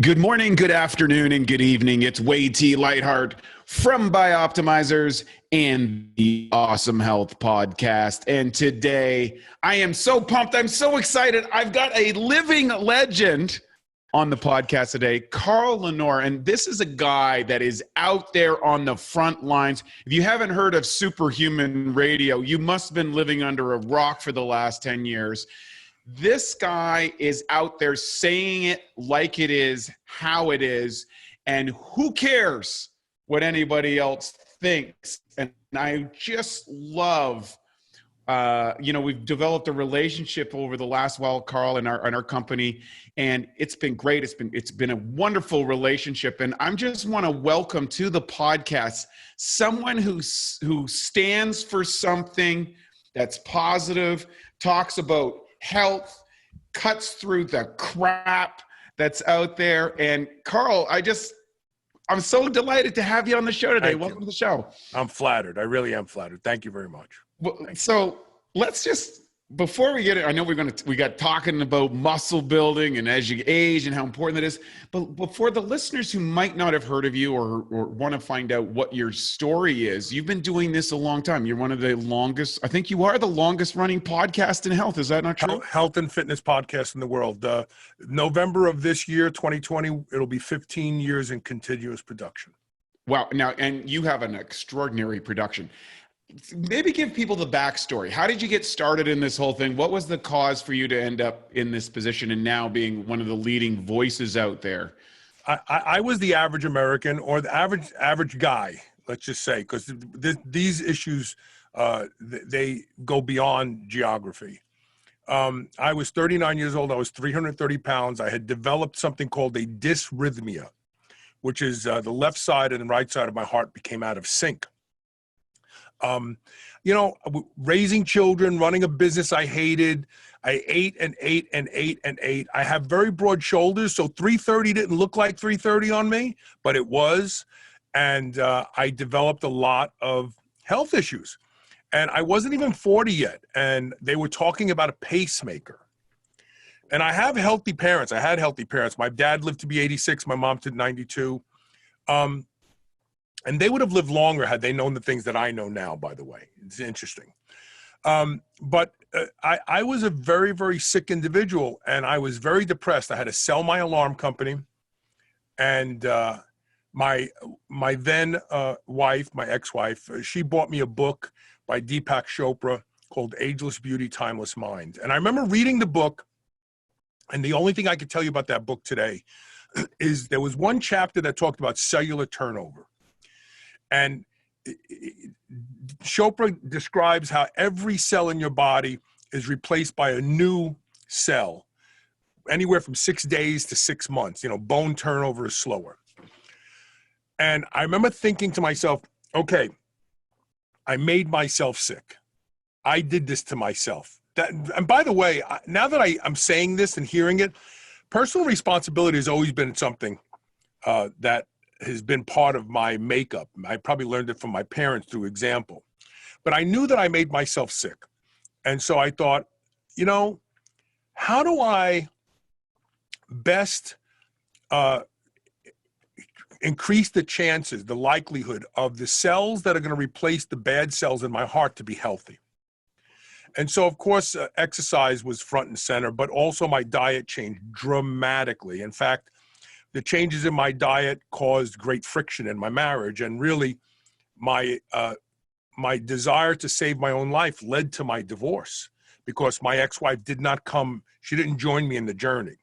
Good morning, good afternoon, and good evening. It's Wade T. Lightheart from Bioptimizers and the Awesome Health Podcast. And today, I am so pumped. I'm so excited. I've got a living legend on the podcast today, Carl Lanore. And this is a guy that is out there on the front lines. If you haven't heard of superhuman radio, you must have been living under a rock for the last 10 years. This guy is out there saying it like it is, how it is, and who cares what anybody else thinks. And I just love, we've developed a relationship over the last while, Carl, in our company, and it's been great. It's been a wonderful relationship, and I just want to welcome to the podcast someone who stands for something that's positive, talks about health, cuts through the crap that's out there. And Carl, I'm so delighted to have you on the show today. Welcome to the show. I'm flattered. I really am flattered. Thank you very much. Well, so let's just, before we get it, I know we got talking about muscle building and as you age and how important that is. But before the listeners who might not have heard of you or want to find out what your story is, you've been doing this a long time. You're one of the longest, I think you are the longest running podcast in health. Is that not true? Health and fitness podcast in the world. November of this year, 2020, it'll be 15 years in continuous production. Wow. Now, and you have an extraordinary production. Maybe give people the backstory. How did you get started in this whole thing? What was the cause for you to end up in this position and now being one of the leading voices out there? I was the average American, or the average guy, let's just say, because these issues, they go beyond geography. I was 39 years old. I was 330 pounds. I had developed something called a dysrhythmia, which is the left side and the right side of my heart became out of sync. Raising children, running a business I hated. I ate and ate and ate and ate. I have very broad shoulders, so 330 didn't look like 330 on me, but it was. And I developed a lot of health issues. And I wasn't even 40 yet, and they were talking about a pacemaker. And I have healthy parents. I had healthy parents. My dad lived to be 86. My mom to 92. And they would have lived longer had they known the things that I know now, by the way. It's interesting. But I was a very, very sick individual, and I was very depressed. I had to sell my alarm company. And my then wife, my ex-wife, she bought me a book by Deepak Chopra called Ageless Beauty, Timeless Mind. And I remember reading the book, and the only thing I could tell you about that book today is there was one chapter that talked about cellular turnover. And Chopra describes how every cell in your body is replaced by a new cell, anywhere from 6 days to 6 months. Bone turnover is slower. And I remember thinking to myself, okay, I made myself sick. I did this to myself. And by the way, now that I'm saying this and hearing it, personal responsibility has always been something that has been part of my makeup. I probably learned it from my parents through example. But I knew that I made myself sick. And so I thought, how do I best increase the chances, the likelihood of the cells that are going to replace the bad cells in my heart to be healthy? And so, of course, exercise was front and center, but also my diet changed dramatically. In fact, the changes in my diet caused great friction in my marriage, and really my desire to save my own life led to my divorce because my ex-wife did not come, she didn't join me in the journey.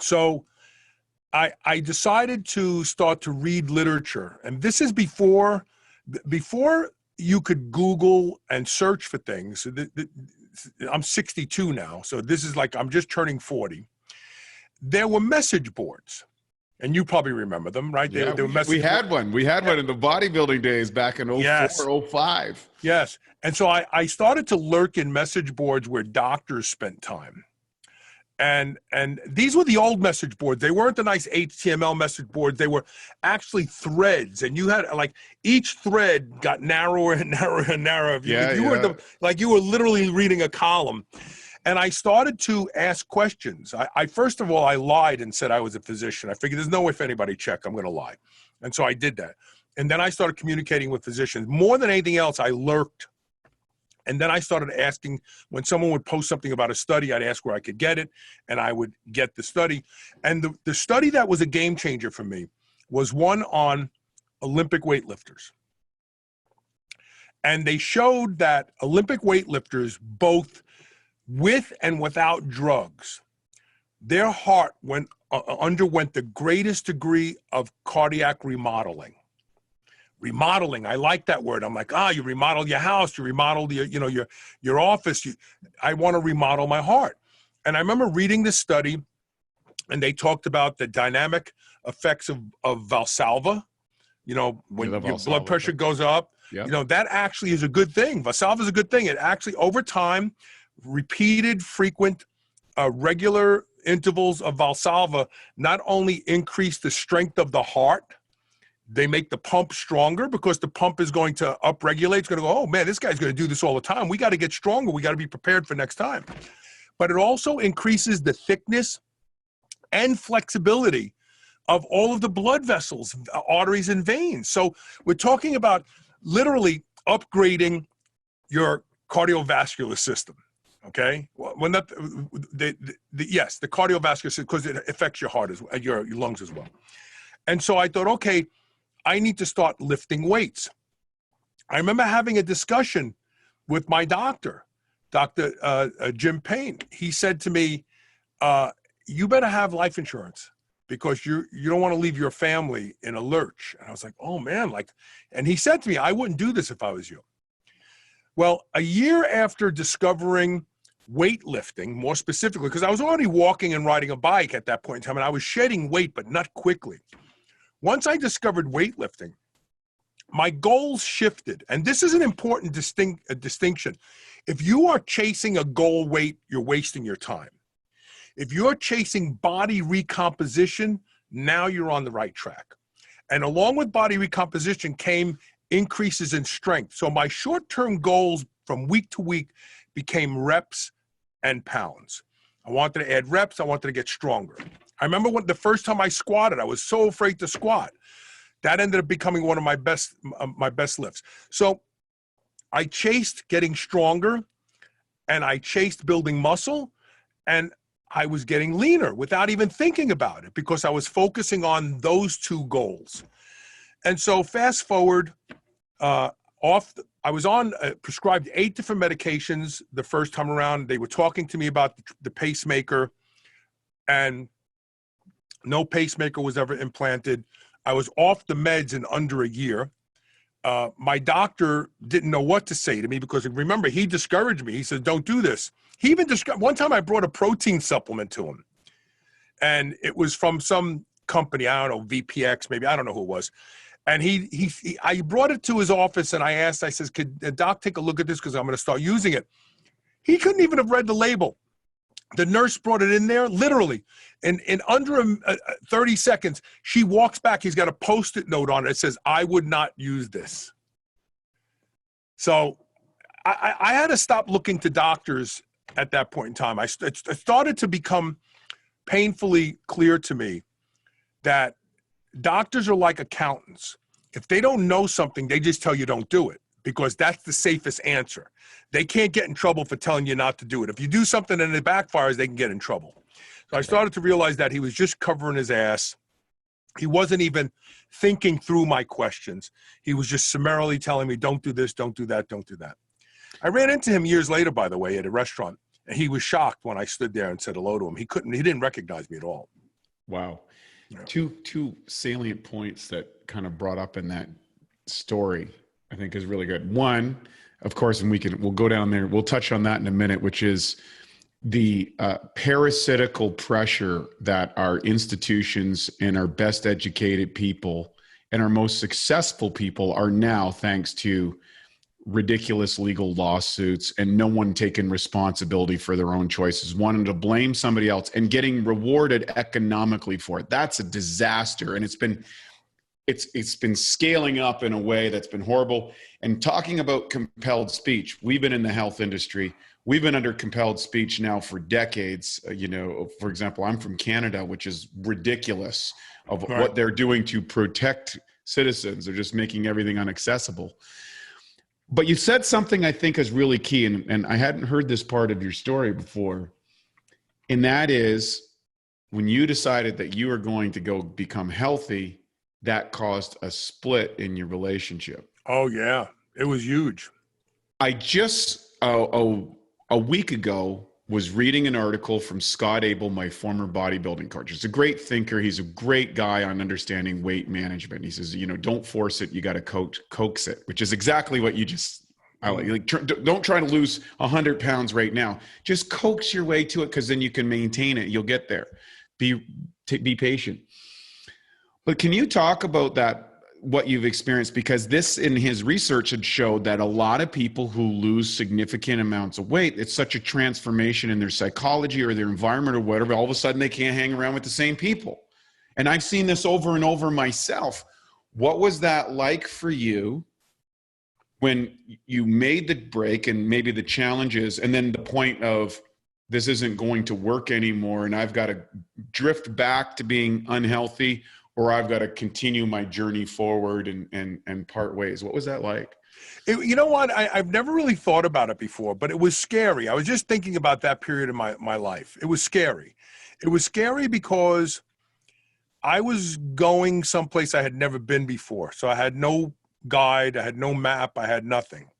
So I decided to start to read literature, and this is before you could Google and search for things. I'm 62 now, so this is like I'm just turning 40. There were message boards, and you probably remember them, right? Yeah, we had one. We had one in the bodybuilding days back in 04, 05. Yes. And so I started to lurk in message boards where doctors spent time. And these were the old message boards. They weren't the nice HTML message boards. They were actually threads. And you had, like, each thread got narrower and narrower and narrower. You were literally reading a column. And I started to ask questions. I first of all, I lied and said I was a physician. I figured there's no way if anybody checked, I'm going to lie. And so I did that. And then I started communicating with physicians. More than anything else, I lurked. And then I started asking, when someone would post something about a study, I'd ask where I could get it, and I would get the study. And the study that was a game changer for me was one on Olympic weightlifters. And they showed that Olympic weightlifters, both with and without drugs, their heart underwent the greatest degree of cardiac remodeling. Remodeling, I like that word. I'm like, you remodel your house, you remodel your office. I want to remodel my heart. And I remember reading this study, and they talked about the dynamic effects of Valsalva. When your blood pressure goes up, yep. That actually is a good thing. Valsalva is a good thing. It actually, over time, repeated, frequent, regular intervals of Valsalva not only increase the strength of the heart, they make the pump stronger because the pump is going to upregulate. It's going to go, oh man, this guy's going to do this all the time. We got to get stronger. We got to be prepared for next time. But it also increases the thickness and flexibility of all of the blood vessels, arteries, and veins. So we're talking about literally upgrading your cardiovascular system. Okay, yes, the cardiovascular system, because it affects your heart as well, your lungs as well. And so I thought, okay, I need to start lifting weights. I remember having a discussion with my doctor, Dr. Jim Payne. He said to me, you better have life insurance because you don't want to leave your family in a lurch. And I was like, oh man, and he said to me, I wouldn't do this if I was you. Well, a year after discovering weightlifting, more specifically, because I was already walking and riding a bike at that point in time, and I was shedding weight, but not quickly. Once I discovered weightlifting, my goals shifted. And this is an important distinction. If you are chasing a goal weight, you're wasting your time. If you're chasing body recomposition, now you're on the right track. And along with body recomposition came increases in strength. So my short-term goals from week to week became reps and pounds. I wanted to add reps. I wanted to get stronger. I remember the first time I squatted, I was so afraid to squat. That ended up becoming one of my best lifts. So I chased getting stronger, and I chased building muscle, and I was getting leaner without even thinking about it because I was focusing on those two goals. And so fast forward, I was on prescribed 8 different medications the first time around. They were talking to me about the pacemaker, and no pacemaker was ever implanted. I was off the meds in under a year. My doctor didn't know what to say to me because, remember, he discouraged me. He said, don't do this. He even one time I brought a protein supplement to him, and it was from some company, I don't know, VPX, maybe, I don't know who it was. And I brought it to his office, and I says, could the doc take a look at this because I'm going to start using it. He couldn't even have read the label. The nurse brought it in there, literally. In under 30 seconds, she walks back. He's got a Post-it note on it. It says, I would not use this. So I had to stop looking to doctors at that point in time. It started to become painfully clear to me that doctors are like accountants. If they don't know something, they just tell you don't do it because that's the safest answer. They can't get in trouble for telling you not to do it. If you do something and it backfires, they can get in trouble. So I started to realize that he was just covering his ass. He wasn't even thinking through my questions. He was just summarily telling me, don't do this, don't do that, don't do that. I ran into him years later, by the way, at a restaurant, and he was shocked when I stood there and said hello to him. He didn't recognize me at all. Wow. Two salient points that kind of brought up in that story, I think is really good. One, of course, and we'll go down there. We'll touch on that in a minute, which is the parasitical pressure that our institutions and our best educated people and our most successful people are now, thanks to ridiculous legal lawsuits and no one taking responsibility for their own choices, wanting to blame somebody else and getting rewarded economically for it. That's a disaster. And it's been scaling up in a way that's been horrible. And talking about compelled speech, we've been in the health industry. we've been under compelled speech now for decades. For example, I'm from Canada, which is ridiculous of Right. what they're doing to protect citizens. They're just making everything inaccessible. But you said something I think is really key, and I hadn't heard this part of your story before. And that is, when you decided that you were going to go become healthy, that caused a split in your relationship. Oh, yeah. It was huge. I just, a week ago, was reading an article from Scott Abel, my former bodybuilding coach. He's a great thinker. He's a great guy on understanding weight management. He says, don't force it. You got to coax it, which is exactly what you just, don't try to lose 100 pounds right now. Just coax your way to it, because then you can maintain it. You'll get there. Be patient. But can you talk about that, what you've experienced? Because this, in his research, had showed that a lot of people who lose significant amounts of weight, it's such a transformation in their psychology or their environment or whatever, all of a sudden they can't hang around with the same people. And I've seen this over and over myself. What was that like for you when you made the break, and maybe the challenges, and then the point of, this isn't going to work anymore and I've got to drift back to being unhealthy, or I've got to continue my journey forward and part ways? What was that like? You know what? I've never really thought about it before, but it was scary. I was just thinking about that period of my life. It was scary. It was scary because I was going someplace I had never been before. So I had no guide, I had no map, I had nothing.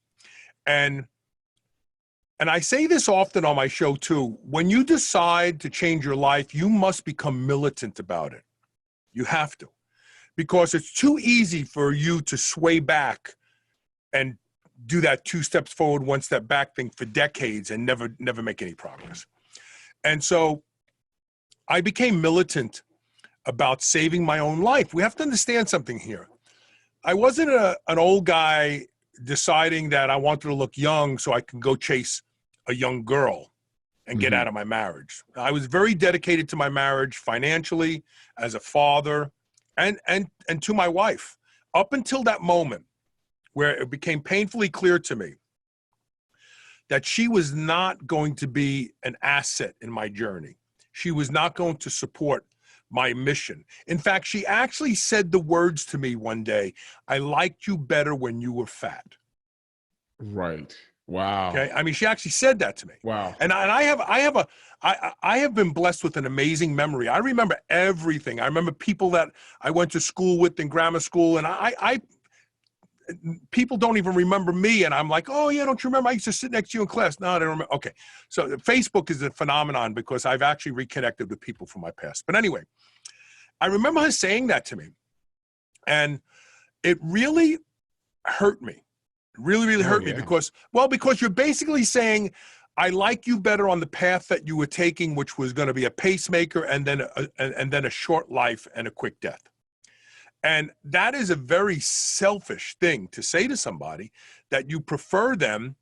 And I say this often on my show too, when you decide to change your life, you must become militant about it. You have to, because it's too easy for you to sway back and do that 2 steps forward, 1 step back thing for decades and never make any progress. And so I became militant about saving my own life. We have to understand something here. I wasn't an old guy deciding that I wanted to look young so I can go chase a young girl and get out of my marriage. I was very dedicated to my marriage financially, as a father, and to my wife, up until that moment where it became painfully clear to me that she was not going to be an asset in my journey. She was not going to support my mission. In fact, she actually said the words to me one day, "I liked you better when you were fat." Right. Wow. Okay. I mean, she actually said that to me. Wow. And I have been blessed with an amazing memory. I remember everything. I remember people that I went to school with in grammar school, and people don't even remember me. And I'm like, "Oh yeah, don't you remember? I used to sit next to you in class." No, I don't remember. Okay. So Facebook is a phenomenon because I've actually reconnected with people from my past. But anyway, I remember her saying that to me, and it really hurt me. Really hurt me because you're basically saying, I like you better on the path that you were taking, which was going to be a pacemaker and then a short life and a quick death. And that is a very selfish thing to say to somebody, that you prefer them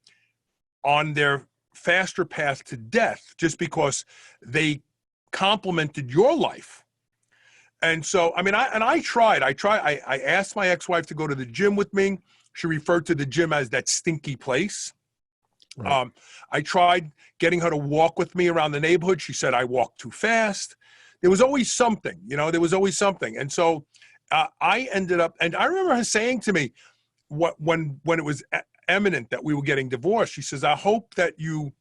on their faster path to death just because they complemented your life. And so, I mean, I tried. I asked my ex-wife to go to the gym with me. She referred to the gym as that stinky place. Right. I tried getting her to walk with me around the neighborhood. She said I walk too fast. There was always something, there was always something. And so I ended up, and I remember her saying to me, when it was eminent that we were getting divorced, she says, I hope that you're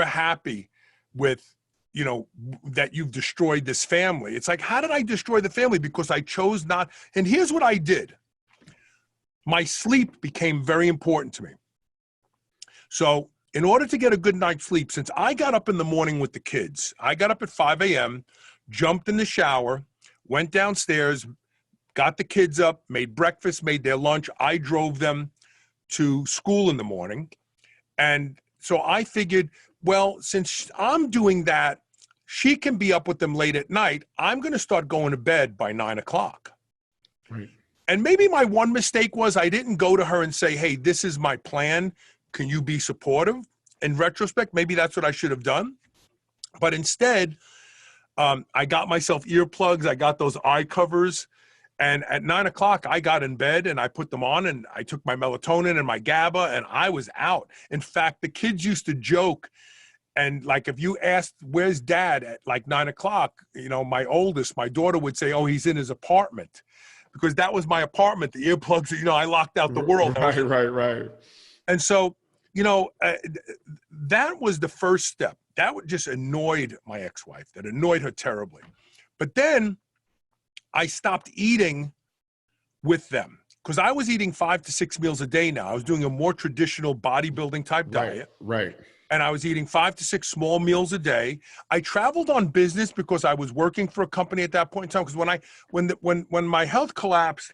happy with, that you've destroyed this family. It's like, how did I destroy the family? Because I chose not. And here's what I did. My sleep became very important to me. So in order to get a good night's sleep, since I got up in the morning with the kids, I got up at 5 a.m., jumped in the shower, went downstairs, got the kids up, made breakfast, made their lunch. I drove them to school in the morning. And so I figured, well, since I'm doing that, she can be up with them late at night. I'm going to start going to bed by 9 o'clock. Right. And maybe my one mistake was I didn't go to her and say, hey, this is my plan. Can you be supportive? In retrospect, maybe that's what I should have done. But instead, I got myself earplugs. I got those eye covers. And at 9 o'clock, I got in bed and I put them on and I took my melatonin and my GABA and I was out. In fact, the kids used to joke. And like, if you asked, where's dad at like 9 o'clock, my oldest, my daughter would say, oh, he's in his apartment, because that was my apartment. The earplugs, I locked out the world. Right. And so, that was the first step. That just annoyed my ex-wife. That annoyed her terribly. But then I stopped eating with them because I was eating 5 to 6 meals a day now. I was doing a more traditional bodybuilding type diet. Right. And I was eating 5 to 6 small meals a day. I traveled on business because I was working for a company at that point in time. Because when my health collapsed,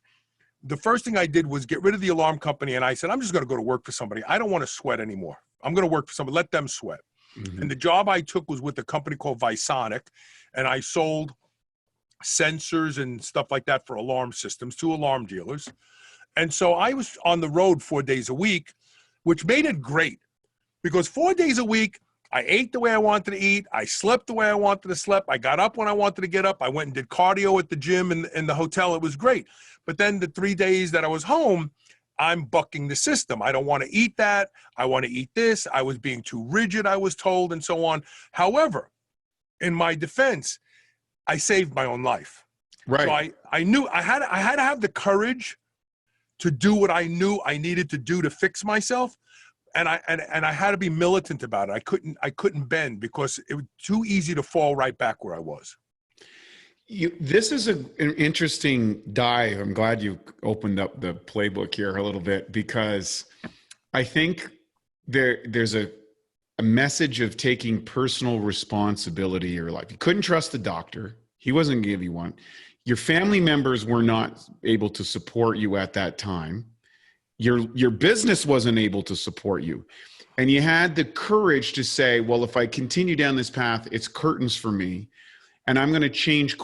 the first thing I did was get rid of the alarm company. And I said, I'm just going to go to work for somebody. I don't want to sweat anymore. I'm going to work for somebody. Let them sweat. Mm-hmm. And the job I took was with a company called Visonic. And I sold sensors and stuff like that for alarm systems to alarm dealers. And so I was on the road 4 days a week, which made it great because 4 days a week, I ate the way I wanted to eat. I slept the way I wanted to sleep. I got up when I wanted to get up. I went and did cardio at the gym and in the hotel. It was great. But then the 3 days that I was home, I'm bucking the system. I don't want to eat that. I want to eat this. I was being too rigid, I was told, and so on. However, in my defense, I saved my own life. Right. So I knew I had to have the courage to do what I knew I needed to do to fix myself. And I had to be militant about it. I couldn't bend because it was too easy to fall right back where I was. This is an interesting dive. I'm glad you opened up the playbook here a little bit, because I think there's a message of taking personal responsibility in your life. You couldn't trust the doctor. He wasn't going to give you one. Your family members were not able to support you at that time. Your business wasn't able to support you. And you had the courage to say, well, if I continue down this path, it's curtains for me, and I'm going to change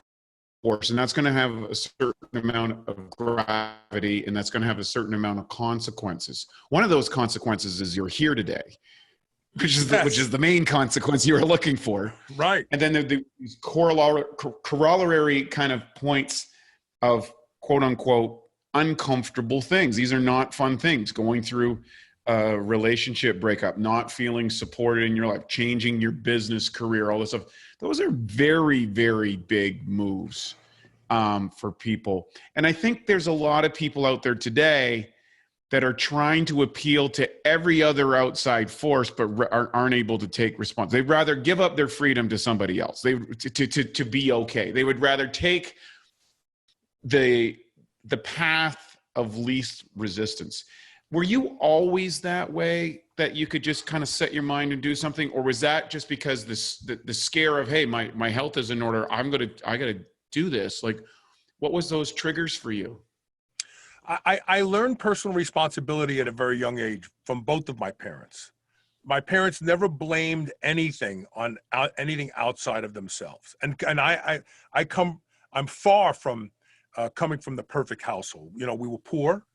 course. And that's going to have a certain amount of gravity, and that's going to have a certain amount of consequences. One of those consequences is you're here today, which is the main consequence you were looking for. Right. And then these corollary kind of points of quote unquote uncomfortable things. These are not fun things. Going through a relationship breakup, not feeling supported in your life, changing your business career, all this stuff. Those are very, very big moves for people. And I think there's a lot of people out there today that are trying to appeal to every other outside force, but aren't able to take response. They'd rather give up their freedom to somebody else. To be okay. They would rather take the path of least resistance. Were you always that way, that you could just kind of set your mind and do something? Or was that just because the scare of, hey, my health is in order, I got to do this? Like, what was those triggers for you? I learned personal responsibility at a very young age from both of my parents. My parents never blamed anything on anything outside of themselves. And I'm far from coming from the perfect household. We were poor.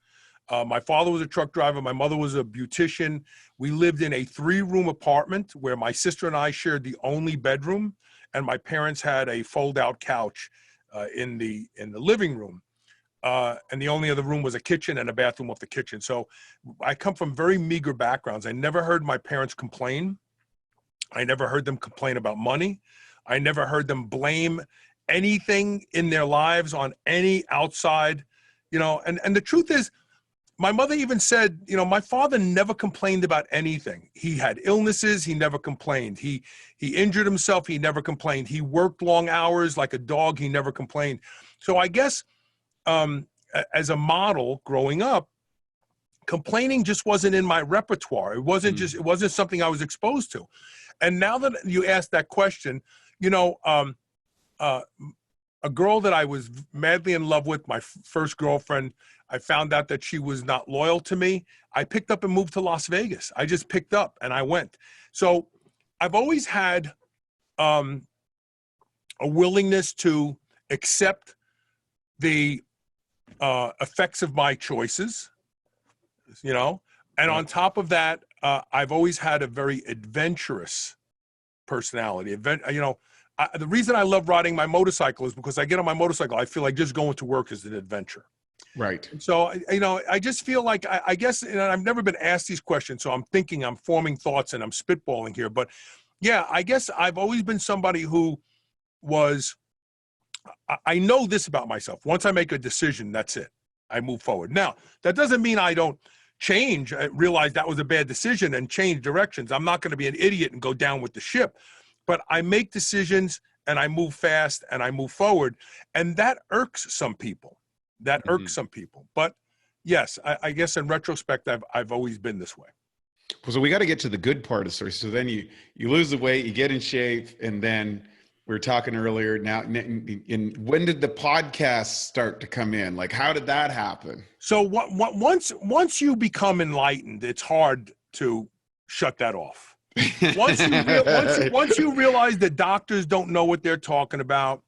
My father was a truck driver. My mother was a beautician. We lived in a 3-room apartment where my sister and I shared the only bedroom, and my parents had a fold-out couch in the living room. And the only other room was a kitchen and a bathroom off the kitchen. So I come from very meager backgrounds. I never heard my parents complain. I never heard them complain about money. I never heard them blame anything in their lives on any outside, and the truth is, my mother even said, my father never complained about anything. He had illnesses. He never complained. He injured himself. He never complained. He worked long hours like a dog. He never complained. So I guess as a model growing up, complaining just wasn't in my repertoire. It wasn't it wasn't something I was exposed to. And now that you asked that question, a girl that I was madly in love with, my first girlfriend, I found out that she was not loyal to me. I picked up and moved to Las Vegas. I just picked up and I went. So I've always had a willingness to accept the effects of my choices, and on top of that, I've always had a very adventurous personality. The reason I love riding my motorcycle is because I get on my motorcycle, I feel like just going to work is an adventure. Right. And so, I just feel like, I guess, I've never been asked these questions, so I'm forming thoughts and I'm spitballing here. But yeah, I guess I've always been somebody who I know this about myself. Once I make a decision, that's it. I move forward. Now, that doesn't mean I don't change. I realize that was a bad decision and change directions. I'm not going to be an idiot and go down with the ship, but I make decisions and I move fast and I move forward. And that irks some people. But yes, I guess in retrospect, I've always been this way. So we got to get to the good part of the story. So then you lose the weight, you get in shape, and then we were talking earlier now, and when did the podcast start to come in? Like, how did that happen? So once you become enlightened, it's hard to shut that off. Once you realize that doctors don't know what they're talking about,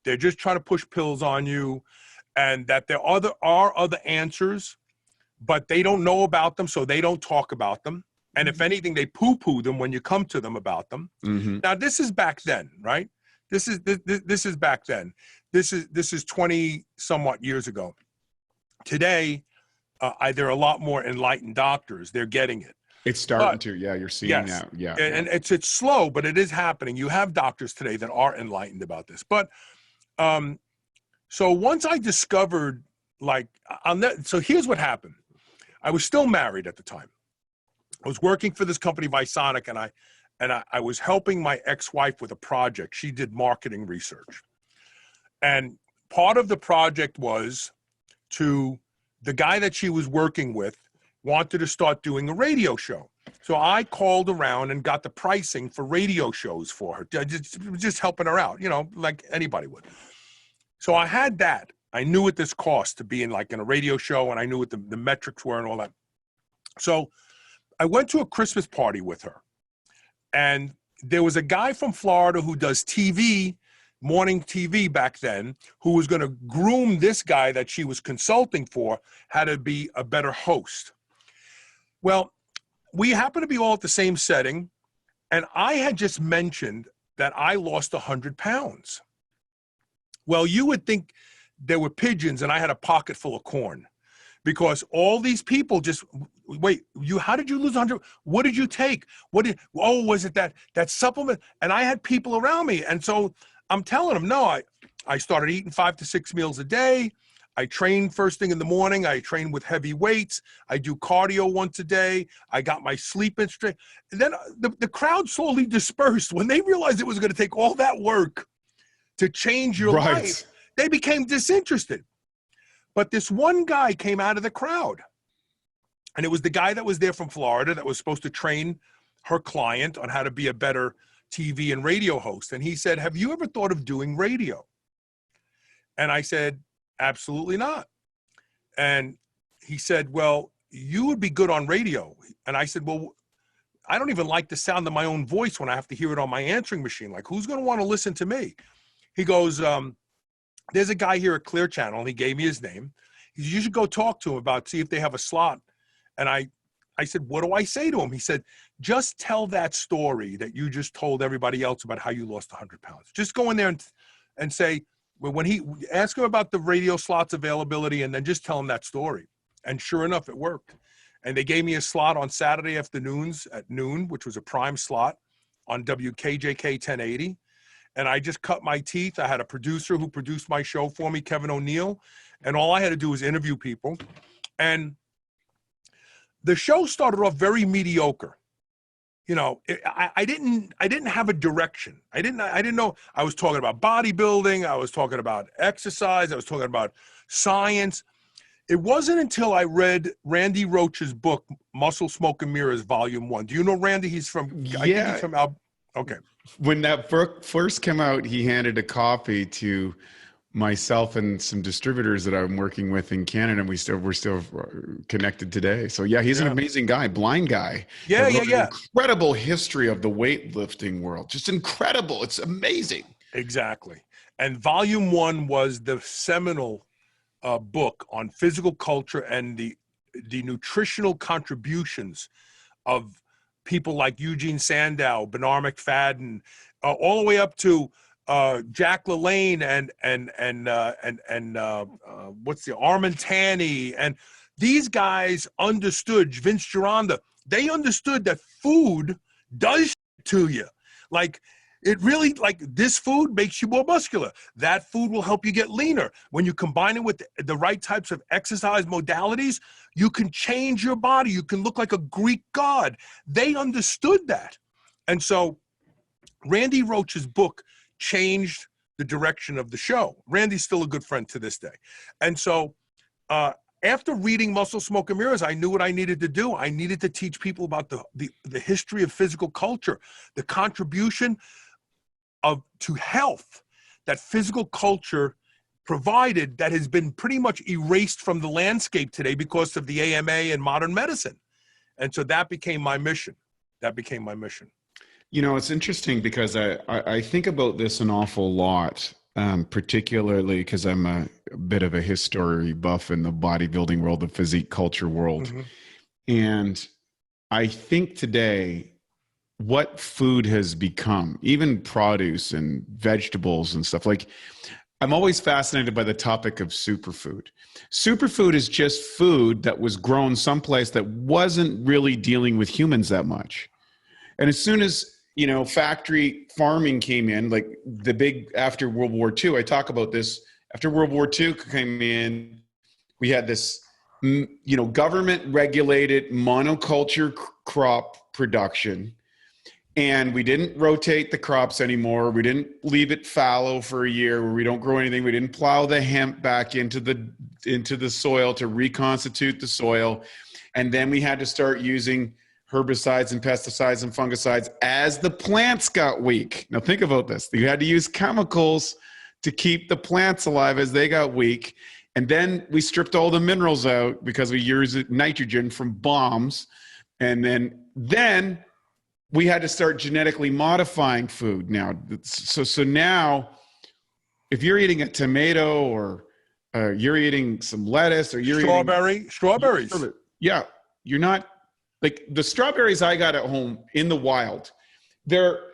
they're just trying to push pills on you, and that there are other answers, but they don't know about them, so they don't talk about them. And if anything, they poo-poo them when you come to them about them. Mm-hmm. Now, this is back then, right? This is back then. This is 20 somewhat years ago. Today, there are a lot more enlightened doctors. They're getting it. It's starting to, yeah. You're seeing that, yeah. And it's slow, but it is happening. You have doctors today that are enlightened about this. But so once I discovered, so here's what happened. I was still married at the time. I was working for this company, Visonic, and I was helping my ex-wife with a project. She did marketing research. And part of the project was the guy that she was working with wanted to start doing a radio show. So I called around and got the pricing for radio shows for her, just helping her out, like anybody would. So I had that. I knew what this cost to be in a radio show, and I knew what the metrics were and all that. So I went to a Christmas party with her, and there was a guy from Florida who does TV, morning TV back then, who was going to groom this guy that she was consulting for how to be a better host. Well, we happened to be all at the same setting, and I had just mentioned that I lost 100 pounds. Well, you would think there were pigeons and I had a pocket full of corn, because all these people just, wait, how did you lose 100? What did you take? Was it that supplement? And I had people around me. And so I'm telling them, no, I started eating 5 to 6 meals a day. I train first thing in the morning. I train with heavy weights. I do cardio once a day. I got my sleep in straight. And then the crowd slowly dispersed when they realized it was going to take all that work to change your life. They became disinterested. But this one guy came out of the crowd, and it was the guy that was there from Florida that was supposed to train her client on how to be a better TV and radio host. And he said, have you ever thought of doing radio? And I said, absolutely not. And he said, well, you would be good on radio. And I said, well, I don't even like the sound of my own voice when I have to hear it on my answering machine. Like, who's going to want to listen to me? He goes, there's a guy here at Clear Channel, and he gave me his name. He said, you should go talk to him see if they have a slot. And I said, what do I say to him? He said, just tell that story that you just told everybody else about how you lost 100 pounds. Just go in there and say, when he ask him about the radio slots availability, and then just tell him that story. And sure enough, it worked. And they gave me a slot on Saturday afternoons at noon, which was a prime slot on WKJK 1080. And I just cut my teeth. I had a producer who produced my show for me, Kevin O'Neill. And all I had to do was interview people. And the show started off very mediocre. I didn't have a direction. I didn't know. I was talking about bodybuilding. I was talking about exercise. I was talking about science. It wasn't until I read Randy Roach's book, Muscle, Smoke, and Mirrors, Volume 1. Do you know Randy? He's from, yeah. I think he's from okay. When that first came out, he handed a copy to myself and some distributors that I'm working with in Canada, and we're still connected today. So yeah, he's an amazing guy, blind guy. Yeah. Incredible history of the weightlifting world. Just incredible. It's amazing. Exactly. And Volume 1 was the seminal book on physical culture and the nutritional contributions of people like Eugene Sandow, Bernard McFadden, all the way up to Jack LaLanne and what's the Armentani, and these guys understood, Vince Gironda, they understood that food does to you. Like, it really, like, this food makes you more muscular. That food will help you get leaner. When you combine it with the right types of exercise modalities, you can change your body. You can look like a Greek god. They understood that. And so Randy Roach's book changed the direction of the show. Randy's still a good friend to this day. And so after reading Muscle, Smoke, and Mirrors, I knew what I needed to do. I needed to teach people about the history of physical culture, the contribution to health that physical culture provided that has been pretty much erased from the landscape today because of the AMA and modern medicine. And so that became my mission. You know, it's interesting because I think about this an awful lot, particularly because I'm a bit of a history buff in the bodybuilding world, the physique culture world. Mm-hmm. And I think today what food has become, even produce and vegetables and stuff, like, I'm always fascinated by the topic of superfood. Superfood is just food that was grown someplace that wasn't really dealing with humans that much. And as soon as, you know, factory farming came in, like the big, after World War II, I talk about this, after World War II came in, we had this, you know, government regulated monoculture crop production. And we didn't rotate the crops anymore. We didn't leave it fallow for a year where we don't grow anything. We didn't plow the hemp back into the soil to reconstitute the soil. And then we had to start using herbicides and pesticides and fungicides as the plants got weak. Now think about this. You had to use chemicals to keep the plants alive as they got weak. And then we stripped all the minerals out because we used nitrogen from bombs. And then we had to start genetically modifying food now. So now, if you're eating a tomato or you're eating some lettuce or you're eating strawberries. Yeah, you're not, like the strawberries I got at home in the wild, they're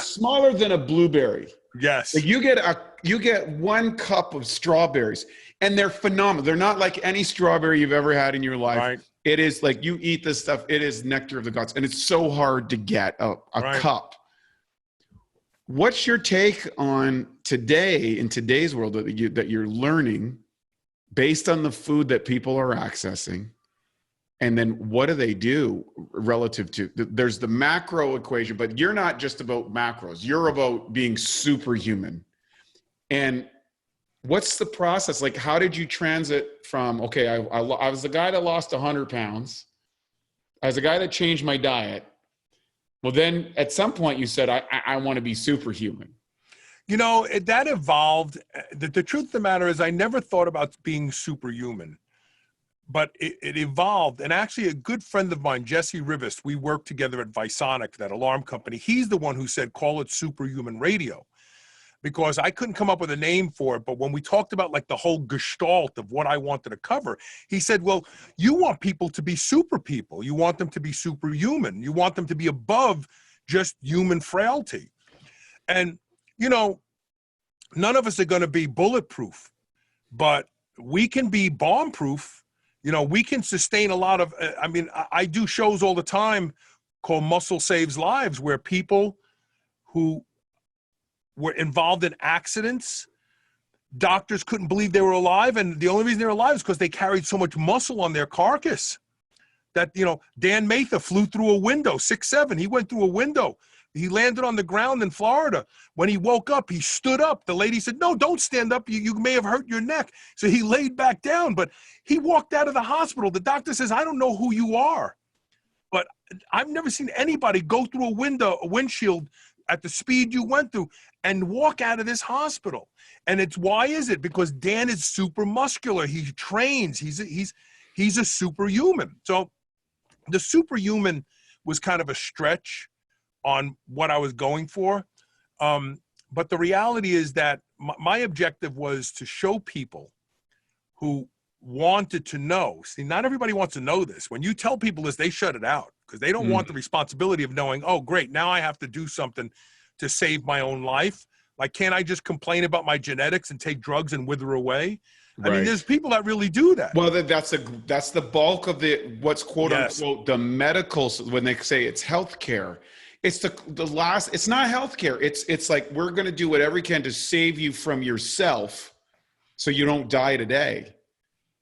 smaller than a blueberry. Yes. Like you get 1 cup of strawberries and they're phenomenal. They're not like any strawberry you've ever had in your life. Right. It is like, you eat this stuff, it is nectar of the gods, and it's so hard to get a cup. What's your take on today, in today's world, that you're learning based on the food that people are accessing? And then what do they do relative to, there's the macro equation, but you're not just about macros, you're about being superhuman. And what's the process? Like, how did you transit from, okay, I was the guy that lost 100 pounds. I was the guy that changed my diet. Well, then at some point you said, I want to be superhuman. You know, that evolved. The truth of the matter is I never thought about being superhuman, but it evolved. And actually a good friend of mine, Jesse Rivest, we worked together at Visonic, that alarm company. He's the one who said, call it superhuman radio. Because I couldn't come up with a name for it. But when we talked about like the whole gestalt of what I wanted to cover, he said, well, you want people to be super people. You want them to be superhuman. You want them to be above just human frailty. And, you know, none of us are going to be bulletproof, but we can be bomb-proof. You know, we can sustain a lot of, I mean, I do shows all the time called Muscle Saves Lives, where people who were involved in accidents, doctors couldn't believe they were alive, and the only reason they were alive is because they carried so much muscle on their carcass. That, you know, Dan Mather flew through a window, 6'7". He went through a window. He landed on the ground in Florida. When he woke up, he stood up. The lady said, no, don't stand up. You may have hurt your neck. So he laid back down, but he walked out of the hospital. The doctor says, I don't know who you are, but I've never seen anybody go through a windshield at the speed you went through and walk out of this hospital. And it's, why is it? Because Dan is super muscular. He trains. He's a superhuman. So the superhuman was kind of a stretch on what I was going for. But the reality is that my objective was to show people who wanted to know. See, not everybody wants to know this. When you tell people this, they shut it out because they don't want the responsibility of knowing, oh, great, now I have to do something to save my own life. Like, can't I just complain about my genetics and take drugs and wither away? I mean, Right. there's people that really do that. Well, that's the bulk of what's quote unquote the medical, when they say it's healthcare. It's the last. It's not healthcare. It's like, we're going to do whatever we can to save you from yourself, so you don't die today,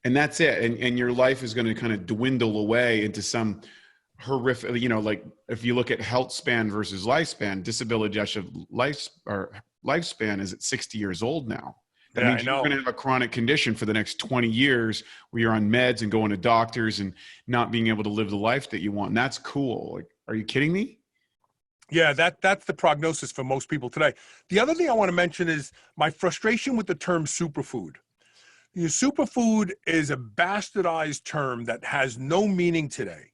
and that's it. And your life is going to kind of dwindle away into some horrific. Like if you look at health span versus lifespan, disability adjusted lifespan is at 60 years old now. That means you're going to have a chronic condition for the next 20 years where you're on meds and going to doctors and not being able to live the life that you want. And that's cool. Like, are you kidding me? Yeah, that's the prognosis for most people today. The other thing I want to mention is my frustration with the term superfood. Superfood is a bastardized term that has no meaning today,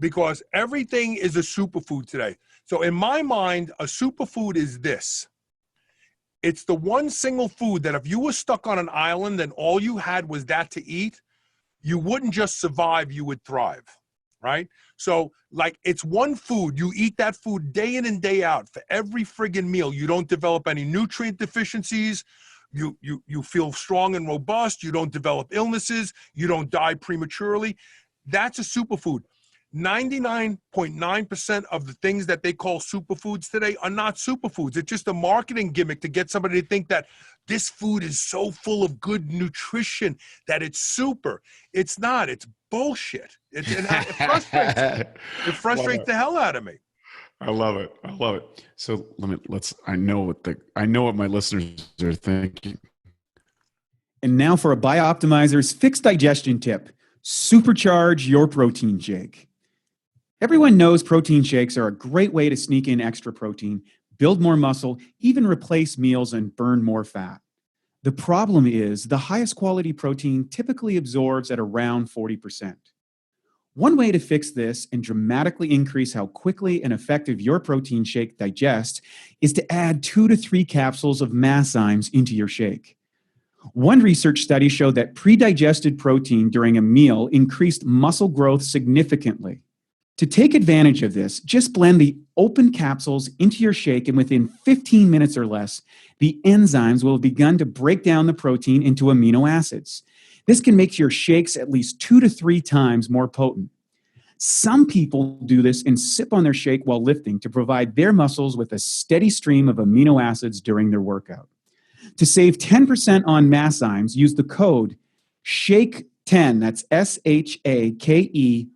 because everything is a superfood today. So in my mind, a superfood is this. It's the one single food that if you were stuck on an island and all you had was that to eat, you wouldn't just survive, you would thrive, right? So like, it's one food. You eat that food day in and day out for every friggin' meal. You don't develop any nutrient deficiencies. You feel strong and robust. You don't develop illnesses. You don't die prematurely. That's a superfood. 99.9% of the things that they call superfoods today are not superfoods. It's just a marketing gimmick to get somebody to think that this food is so full of good nutrition that it's super. It's not. It's bullshit. It frustrates the hell out of me. I love it. So I know what my listeners are thinking. And now for a Bioptimizers fixed digestion tip: supercharge your protein shake. Everyone knows protein shakes are a great way to sneak in extra protein, build more muscle, even replace meals and burn more fat. The problem is the highest quality protein typically absorbs at around 40%. One way to fix this and dramatically increase how quickly and effective your protein shake digests is to add 2 to 3 capsules of masszymes into your shake. One research study showed that pre-digested protein during a meal increased muscle growth significantly. To take advantage of this, just blend the open capsules into your shake, and within 15 minutes or less, the enzymes will have begun to break down the protein into amino acids. This can make your shakes at least 2 to 3 times more potent. Some people do this and sip on their shake while lifting to provide their muscles with a steady stream of amino acids during their workout. To save 10% on masszymes, use the code SHAKE10, that's SHAKE10,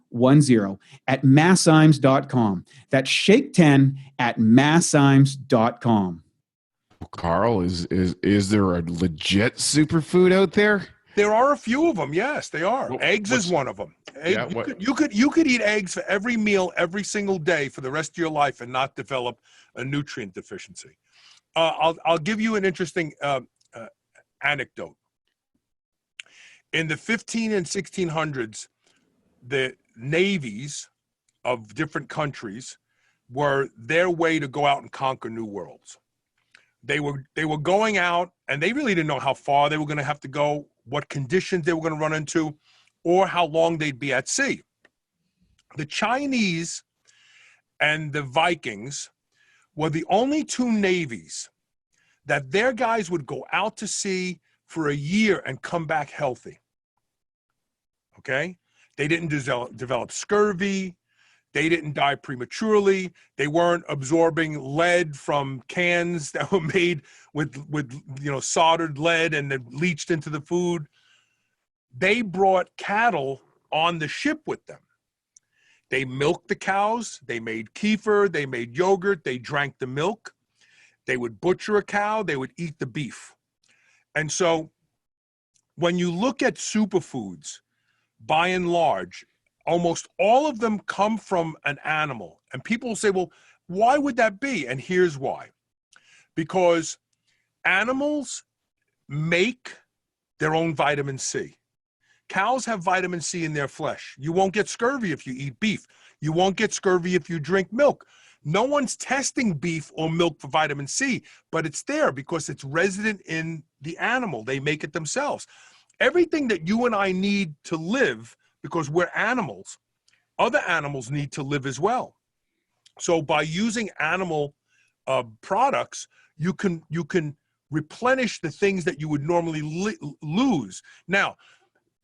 at masszymes.com. That's SHAKE10 at masszymes.com. Carl, is there a legit superfood out there? There are a few of them. Yes, they are. Eggs is one of them. You could eat eggs for every meal every single day for the rest of your life and not develop a nutrient deficiency. I'll give you an interesting anecdote. In the 15 and 1600s, the navies of different countries were their way to go out and conquer new worlds. They were going out, and they really didn't know how far they were going to have to go, what conditions they were going to run into, or how long they'd be at sea. The Chinese and the Vikings were the only 2 navies that their guys would go out to sea for a year and come back healthy. Okay? They didn't develop scurvy. They didn't die prematurely. They weren't absorbing lead from cans that were made with soldered lead and then leached into the food. They brought cattle on the ship with them. They milked the cows. They made kefir. They made yogurt. They drank the milk. They would butcher a cow. They would eat the beef. And so when you look at superfoods, by and large, almost all of them come from an animal. And people say, well, why would that be? And here's why. Because animals make their own vitamin C. Cows have vitamin C in their flesh. You won't get scurvy if you eat beef. You won't get scurvy if you drink milk. No one's testing beef or milk for vitamin C, but it's there because it's resident in the animal. They make it themselves. Everything that you and I need to live, because we're animals, other animals need to live as well. So by using animal products, you can replenish the things that you would normally lose. Now,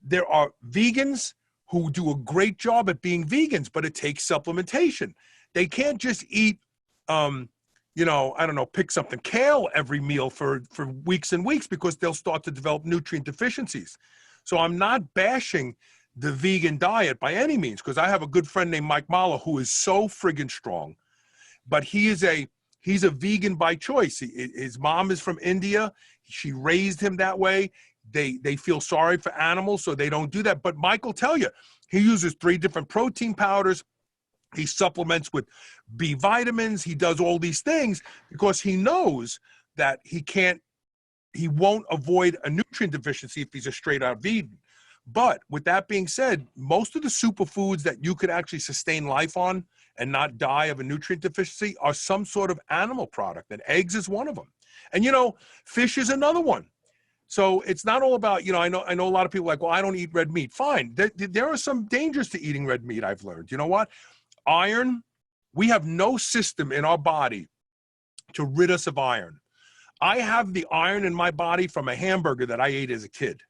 there are vegans who do a great job at being vegans, but it takes supplementation. They can't just eat, you know, I don't know, pick something, kale every meal for weeks and weeks, because they'll start to develop nutrient deficiencies. So I'm not bashing the vegan diet by any means, because I have a good friend named Mike Mahler who is so friggin' strong, but he's a vegan by choice. His mom is from India. She raised him that way. They feel sorry for animals, so they don't do that. But Mike will tell you, he uses 3 different protein powders. He supplements with B vitamins. He does all these things because he knows that he won't avoid a nutrient deficiency if he's a straight out vegan. But with that being said, most of the superfoods that you could actually sustain life on and not die of a nutrient deficiency are some sort of animal product, and eggs is one of them. And, you know, fish is another one. So it's not all about, you know, I know a lot of people are like, well, I don't eat red meat. Fine. There are some dangers to eating red meat, I've learned. You know what? Iron, we have no system in our body to rid us of iron. I have the iron in my body from a hamburger that I ate as a kid.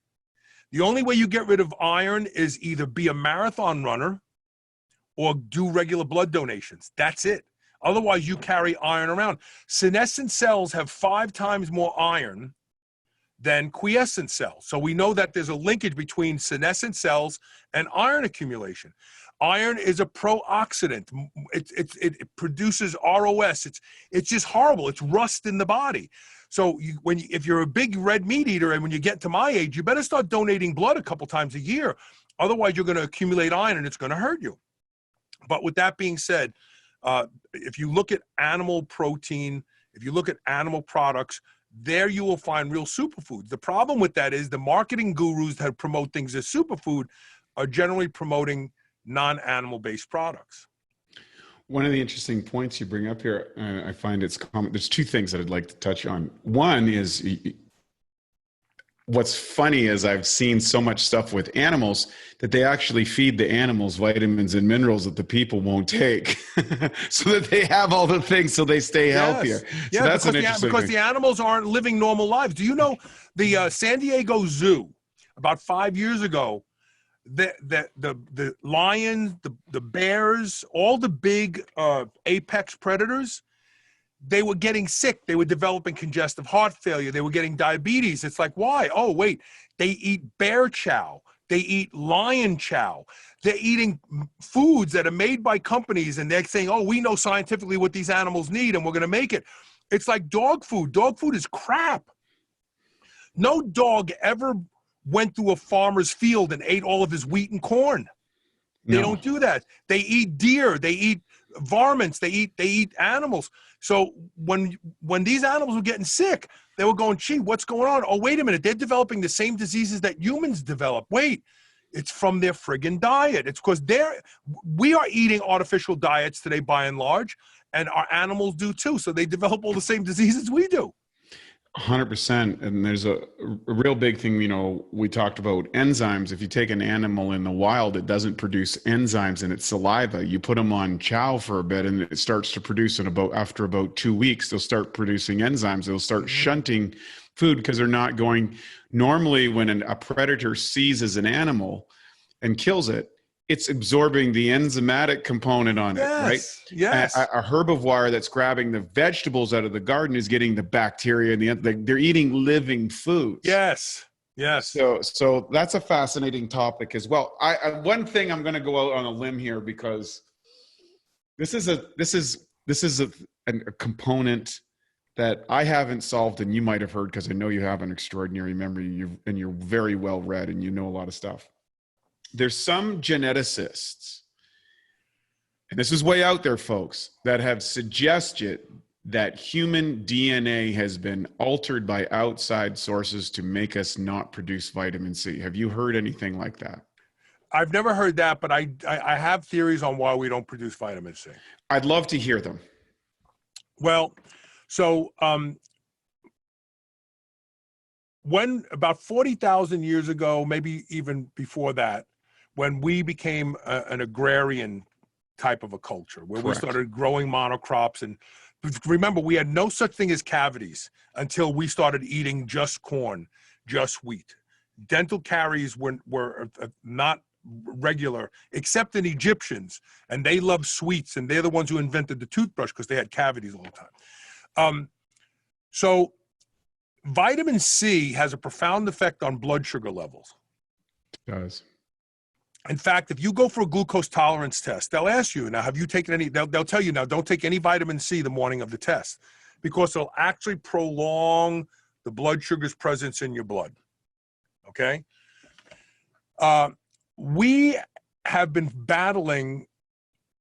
The only way you get rid of iron is either be a marathon runner or do regular blood donations. That's it. Otherwise, you carry iron around. Senescent cells have 5 times more iron than quiescent cells. So we know that there's a linkage between senescent cells and iron accumulation. Iron is a pro-oxidant. It produces ROS. It's just horrible. It's rust in the body. So if you're a big red meat eater, and when you get to my age, you better start donating blood a couple times a year. Otherwise, you're going to accumulate iron and it's going to hurt you. But with that being said, if you look at animal protein, if you look at animal products, there you will find real superfoods. The problem with that is the marketing gurus that promote things as superfood are generally promoting non-animal based products. One of the interesting points you bring up here, I find it's common. There's 2 things that I'd like to touch on. One is, what's funny is I've seen so much stuff with animals that they actually feed the animals vitamins and minerals that the people won't take so that they have all the things so they stay healthier. Yeah, so that's an interesting because thing. the animals aren't living normal lives. Do you know the San Diego Zoo, about 5 years ago, the lions, the bears, all the big apex predators, they were getting sick. They were developing congestive heart failure. They were getting diabetes. It's like, why? Oh, wait, they eat bear chow. They eat lion chow. They're eating foods that are made by companies, and they're saying, oh, we know scientifically what these animals need, and we're going to make it. It's like dog food. Dog food is crap. No dog ever went through a farmer's field and ate all of his wheat and corn. They don't do that. They eat deer. They eat varmints. They eat animals. So when these animals were getting sick, they were going, gee, what's going on? Oh, wait a minute. They're developing the same diseases that humans develop. Wait, it's from their friggin' diet. It's because we are eating artificial diets today by and large, and our animals do too. So they develop all the same diseases we do. 100%. And there's a real big thing, you know, we talked about enzymes. If you take an animal in the wild, it doesn't produce enzymes in its saliva. You put them on chow for a bit and it starts to produce after about 2 weeks, they'll start producing enzymes. They'll start shunting food because they're not going. Normally when a predator seizes an animal and kills it, it's absorbing the enzymatic component on it, right? Yes. A herbivore that's grabbing the vegetables out of the garden is getting the bacteria and they're eating living foods. Yes. So that's a fascinating topic as well. One thing I'm going to go out on a limb here, because this is a component that I haven't solved, and you might have heard because I know you have an extraordinary memory and you're very well read and you know a lot of stuff. There's some geneticists, and this is way out there, folks, that have suggested that human DNA has been altered by outside sources to make us not produce vitamin C. Have you heard anything like that? I've never heard that, but I have theories on why we don't produce vitamin C. I'd love to hear them. Well, so when about 40,000 years ago, maybe even before that, when we became an agrarian type of a culture, where Correct. we started growing monocrops and Remember, we had no such thing as cavities until we started eating just corn, just wheat. Dental caries were not regular, except in Egyptians, and they love sweets, and they're the ones who invented the toothbrush because they had cavities all the time. So vitamin C has a profound effect on blood sugar levels. It does. In fact, if you go for a glucose tolerance test, they'll ask you, now, have you taken any, they'll tell you, now, don't take any vitamin C the morning of the test, because it'll actually prolong the blood sugar's presence in your blood, okay? We have been battling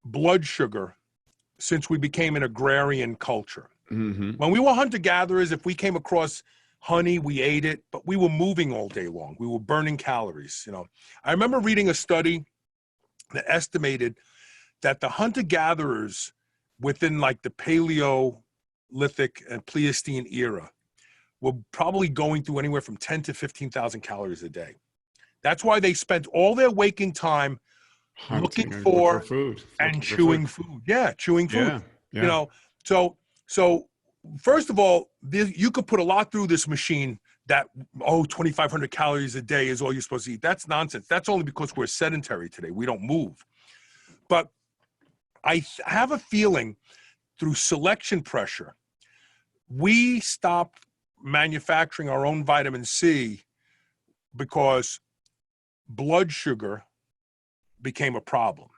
blood sugar since we became an agrarian culture. Mm-hmm. When we were hunter-gatherers, if we came across honey, we ate it, but we were moving all day long. We were burning calories, you know. I remember reading a study that estimated that the hunter-gatherers within like the Paleolithic and Pleistocene era were probably going through anywhere from 10 to 15,000 calories a day. That's why they spent all their waking time looking for food and chewing food. Yeah, chewing food. Yeah, yeah. You know, so first of all, you could put a lot through this machine that, 2,500 calories a day is all you're supposed to eat. That's nonsense. That's only because we're sedentary today. We don't move. But I have a feeling through selection pressure, we stopped manufacturing our own vitamin C because blood sugar became a problem.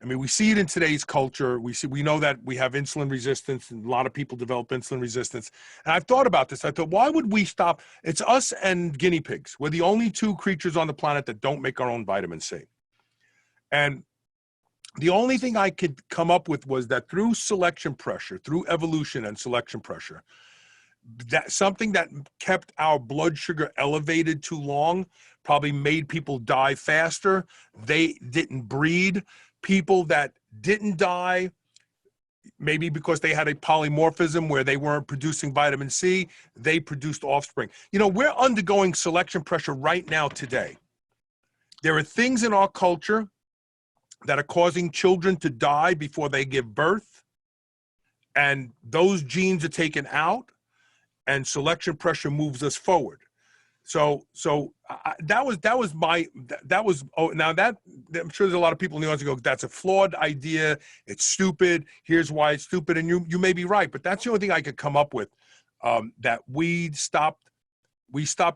I mean, we see it in today's culture. We know that we have insulin resistance, and a lot of people develop insulin resistance. And I've thought about this. I thought, why would we stop? It's us and guinea pigs. We're the only two creatures on the planet that don't make our own vitamin C. And the only thing I could come up with was that through selection pressure, through evolution and selection pressure, that something that kept our blood sugar elevated too long probably made people die faster. They didn't breed. People that didn't die, maybe because they had a polymorphism where they weren't producing vitamin C, they produced offspring. You know, we're undergoing selection pressure right now today. There are things in our culture that are causing children to die before they give birth, and those genes are taken out, and selection pressure moves us forward. So that was now that I'm sure there's a lot of people in the audience who go, that's a flawed idea. It's stupid. Here's why it's stupid. And you may be right, but that's the only thing I could come up with, that we stopped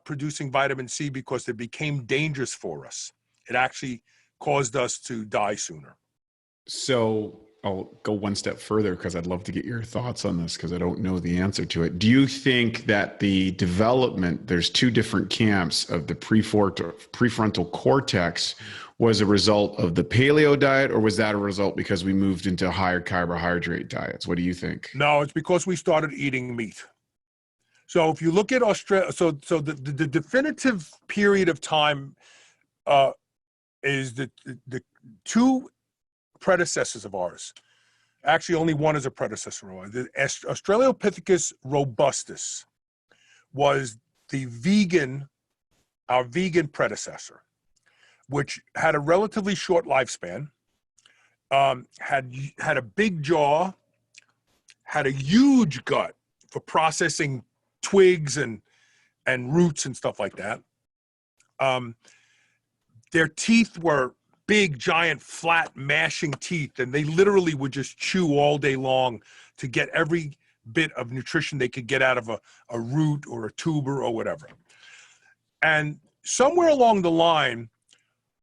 producing vitamin C because it became dangerous for us. It actually caused us to die sooner. So I'll go one step further because I'd love to get your thoughts on this because I don't know the answer to it. Do you think that the development, there's two different camps of the prefrontal cortex, was a result of the paleo diet, or was that a result because we moved into higher carbohydrate diets? What do you think? No, it's because we started eating meat. So if you look at Australia, so the definitive period of time is the two predecessors of ours. Actually, only one is a predecessor of ours. The Australopithecus robustus was our vegan predecessor, which had a relatively short lifespan, had a big jaw, had a huge gut for processing twigs and roots and stuff like that. Their teeth were big, giant, flat, mashing teeth, and they literally would just chew all day long to get every bit of nutrition they could get out of a root or a tuber or whatever. And somewhere along the line,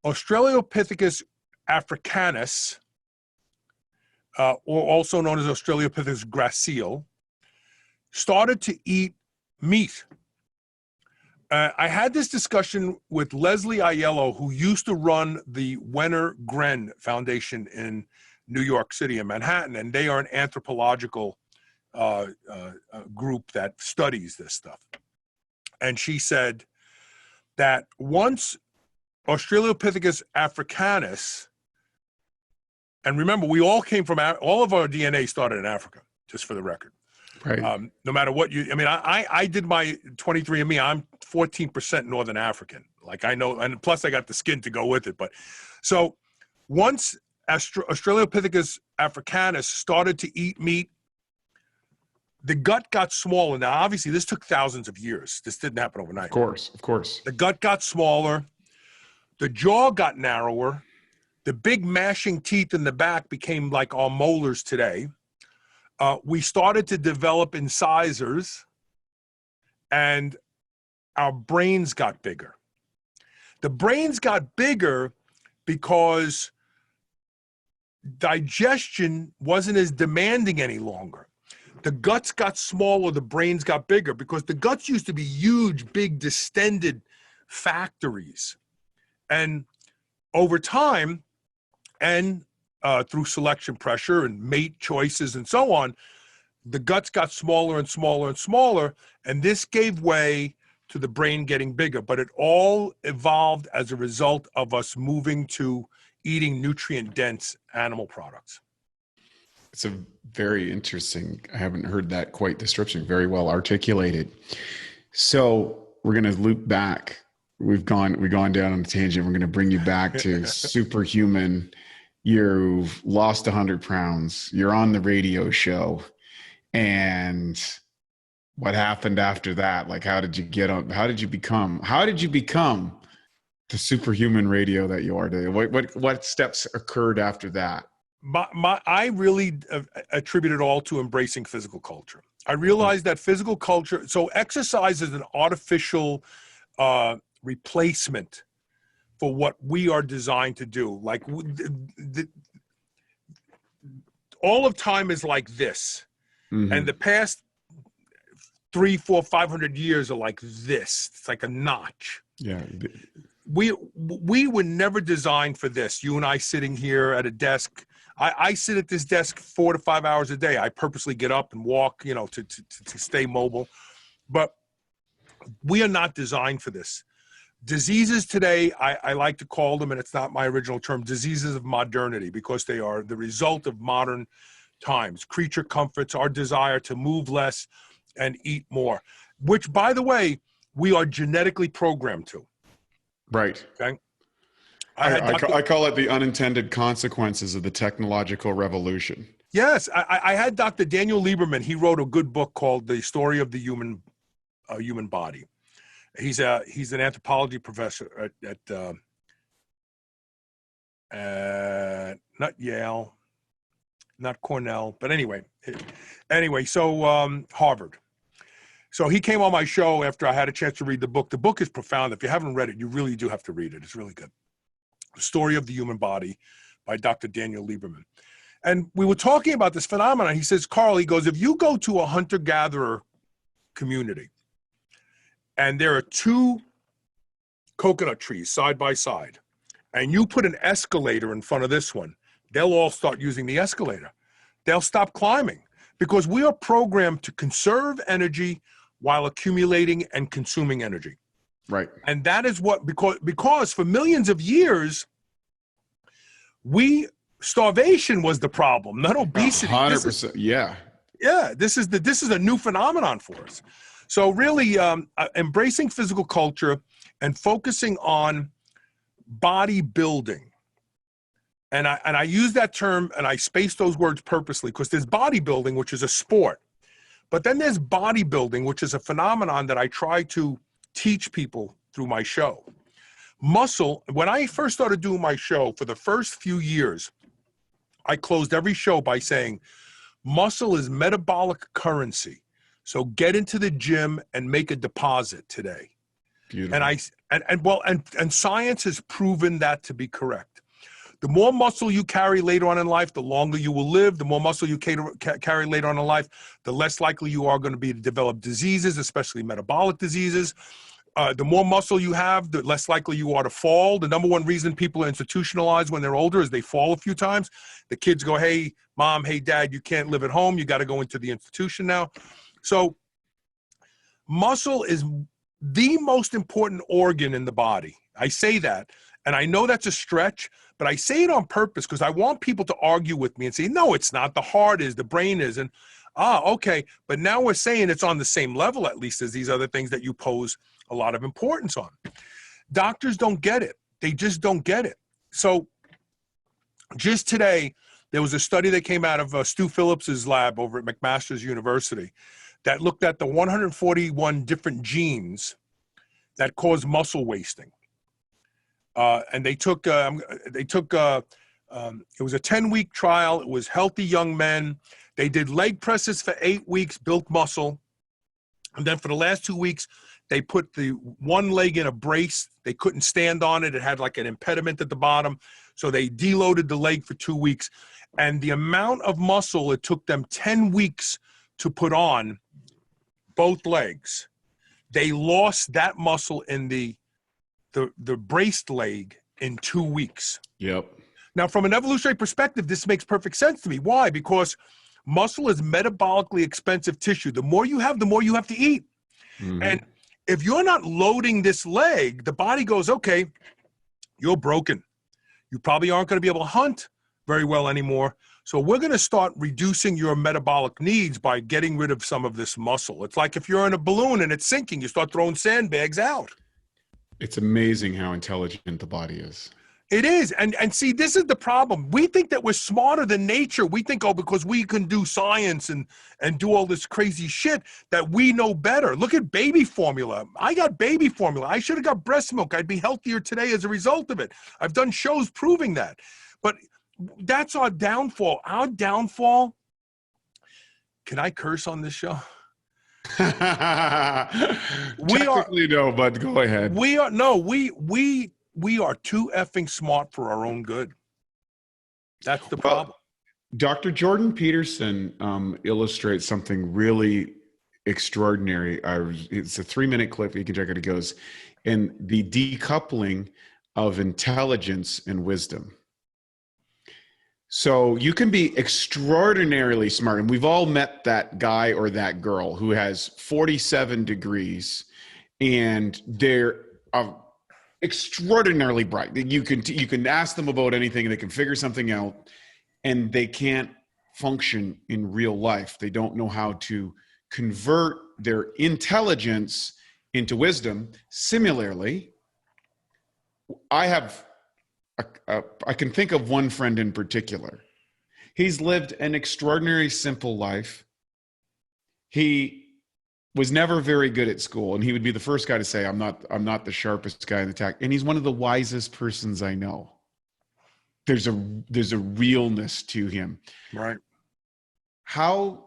Australopithecus africanus, or also known as Australopithecus gracile, started to eat meat. I had this discussion with Leslie Aiello, who used to run the Wenner Gren Foundation in New York City and Manhattan, and they are an anthropological group that studies this stuff. And she said that once Australopithecus africanus, and remember, we all came from, all of our DNA started in Africa, just for the record. Right. No matter what I did my 23andMe, I'm 14% Northern African. Like I know, and plus I got the skin to go with it. But so once Australopithecus africanus started to eat meat the gut got smaller. Now, obviously, this took thousands of years. This didn't happen overnight. Of course. The gut got smaller. The jaw got narrower. The big mashing teeth in the back became like our molars today. We started to develop incisors, and our brains got bigger. The brains got bigger because digestion wasn't as demanding any longer. The guts got smaller, the brains got bigger, because the guts used to be huge, big, distended factories. And over time, and through selection pressure and mate choices and so on, the guts got smaller and smaller and smaller, and this gave way to the brain getting bigger. But it all evolved as a result of us moving to eating nutrient-dense animal products. It's a very interesting, I haven't heard that quite description, very well articulated. So we're going to loop back. We've gone down on a tangent. We're going to bring you back to superhuman. You've lost 100 pounds. You're on the radio show. And what happened after that? Like, how did you get on? How did you become the superhuman radio that you are today? What steps occurred after that? I really attribute it all to embracing physical culture. I realized that physical culture, so exercise is an artificial replacement for what we are designed to do. Like all of time is like this. Mm-hmm. And the past 300, 400, 500 years are like this. It's like a notch. Yeah. We were never designed for this. You and I sitting here at a desk. I sit at this desk 4 to 5 hours a day. I purposely get up and walk, to stay mobile. But we are not designed for this. Diseases today, I like to call them, and it's not my original term, diseases of modernity, because they are the result of modern times. Creature comforts, our desire to move less and eat more, which, by the way, we are genetically programmed to. Right. Okay. I call it the unintended consequences of the technological revolution. Yes. I had Dr. Daniel Lieberman. He wrote a good book called The Story of the Human Body. He's an anthropology professor at not Yale, not Cornell, but anyway, so Harvard. So he came on my show after I had a chance to read the book. The book is profound. If you haven't read it, you really do have to read it. It's really good. The Story of the Human Body by Dr. Daniel Lieberman. And we were talking about this phenomenon. He says, Carl, he goes, if you go to a hunter-gatherer community and there are 2 coconut trees side by side, and you put an escalator in front of this one, they'll all start using the escalator. They'll stop climbing, because we are programmed to conserve energy while accumulating and consuming energy. Right. And that is what, because for millions of years, starvation was the problem, not obesity. 100%. Yeah. This is a new phenomenon for us. So really embracing physical culture and focusing on bodybuilding. And I use that term, and I space those words purposely, because there's bodybuilding, which is a sport. But then there's bodybuilding, which is a phenomenon that I try to teach people through my show. Muscle, when I first started doing my show, for the first few years, I closed every show by saying, muscle is metabolic currency. So get into the gym and make a deposit today. Beautiful. And science has proven that to be correct. The more muscle you carry later on in life, the longer you will live. The more muscle you carry later on in life, the less likely you are going to be to develop diseases, especially metabolic diseases. The more muscle you have, the less likely you are to fall. The number one reason people are institutionalized when they're older is they fall a few times. The kids go, hey, mom, hey, dad, you can't live at home. You got to go into the institution now. So muscle is the most important organ in the body. I say that, and I know that's a stretch, but I say it on purpose because I want people to argue with me and say, no, it's not. The heart is, the brain is. And, okay. But now we're saying it's on the same level, at least, as these other things that you pose a lot of importance on. Doctors don't get it. They just don't get it. So just today, There was a study that came out of Stu Phillips's lab over at McMaster's University that looked at the 141 different genes that cause muscle wasting. And it was a 10-week trial. It was healthy young men. They did leg presses for 8 weeks, built muscle. And then for the last 2 weeks, they put the one leg in a brace. They couldn't stand on it. It had like an impediment at the bottom. So they deloaded the leg for 2 weeks. And the amount of muscle it took them 10 weeks to put on both legs, they lost that muscle in the braced leg in 2 weeks. Yep. Now, from an evolutionary perspective, this makes perfect sense to me. Why? Because muscle is metabolically expensive tissue. The more you have, the more you have to eat. Mm-hmm. And if you're not loading this leg, the body goes, okay, you're broken. You probably aren't going to be able to hunt very well anymore. So we're going to start reducing your metabolic needs by getting rid of some of this muscle. It's like if you're in a balloon and it's sinking, you start throwing sandbags out. It's amazing how intelligent the body is. It is. And see, this is the problem. We think that we're smarter than nature. We think, oh, because we can do science and do all this crazy shit that we know better. Look at baby formula. I got baby formula. I should have got breast milk. I'd be healthier today as a result of it. I've done shows proving that. But that's our downfall. Our downfall. Can I curse on this show? Technically, no, but go ahead. We are too effing smart for our own good. That's the problem. Dr. Jordan Peterson illustrates something really extraordinary. It's a 3-minute clip. You can check it. It goes, in the decoupling of intelligence and wisdom. So you can be extraordinarily smart, and we've all met that guy or that girl who has 47 degrees, and they're extraordinarily bright. You can ask them about anything, and they can figure something out, and they can't function in real life. They don't know how to convert their intelligence into wisdom. Similarly, I can think of one friend in particular. He's lived an extraordinary simple life. He was never very good at school, and he would be the first guy to say, I'm not the sharpest guy in the tack. And he's one of the wisest persons I know. There's a realness to him. Right. How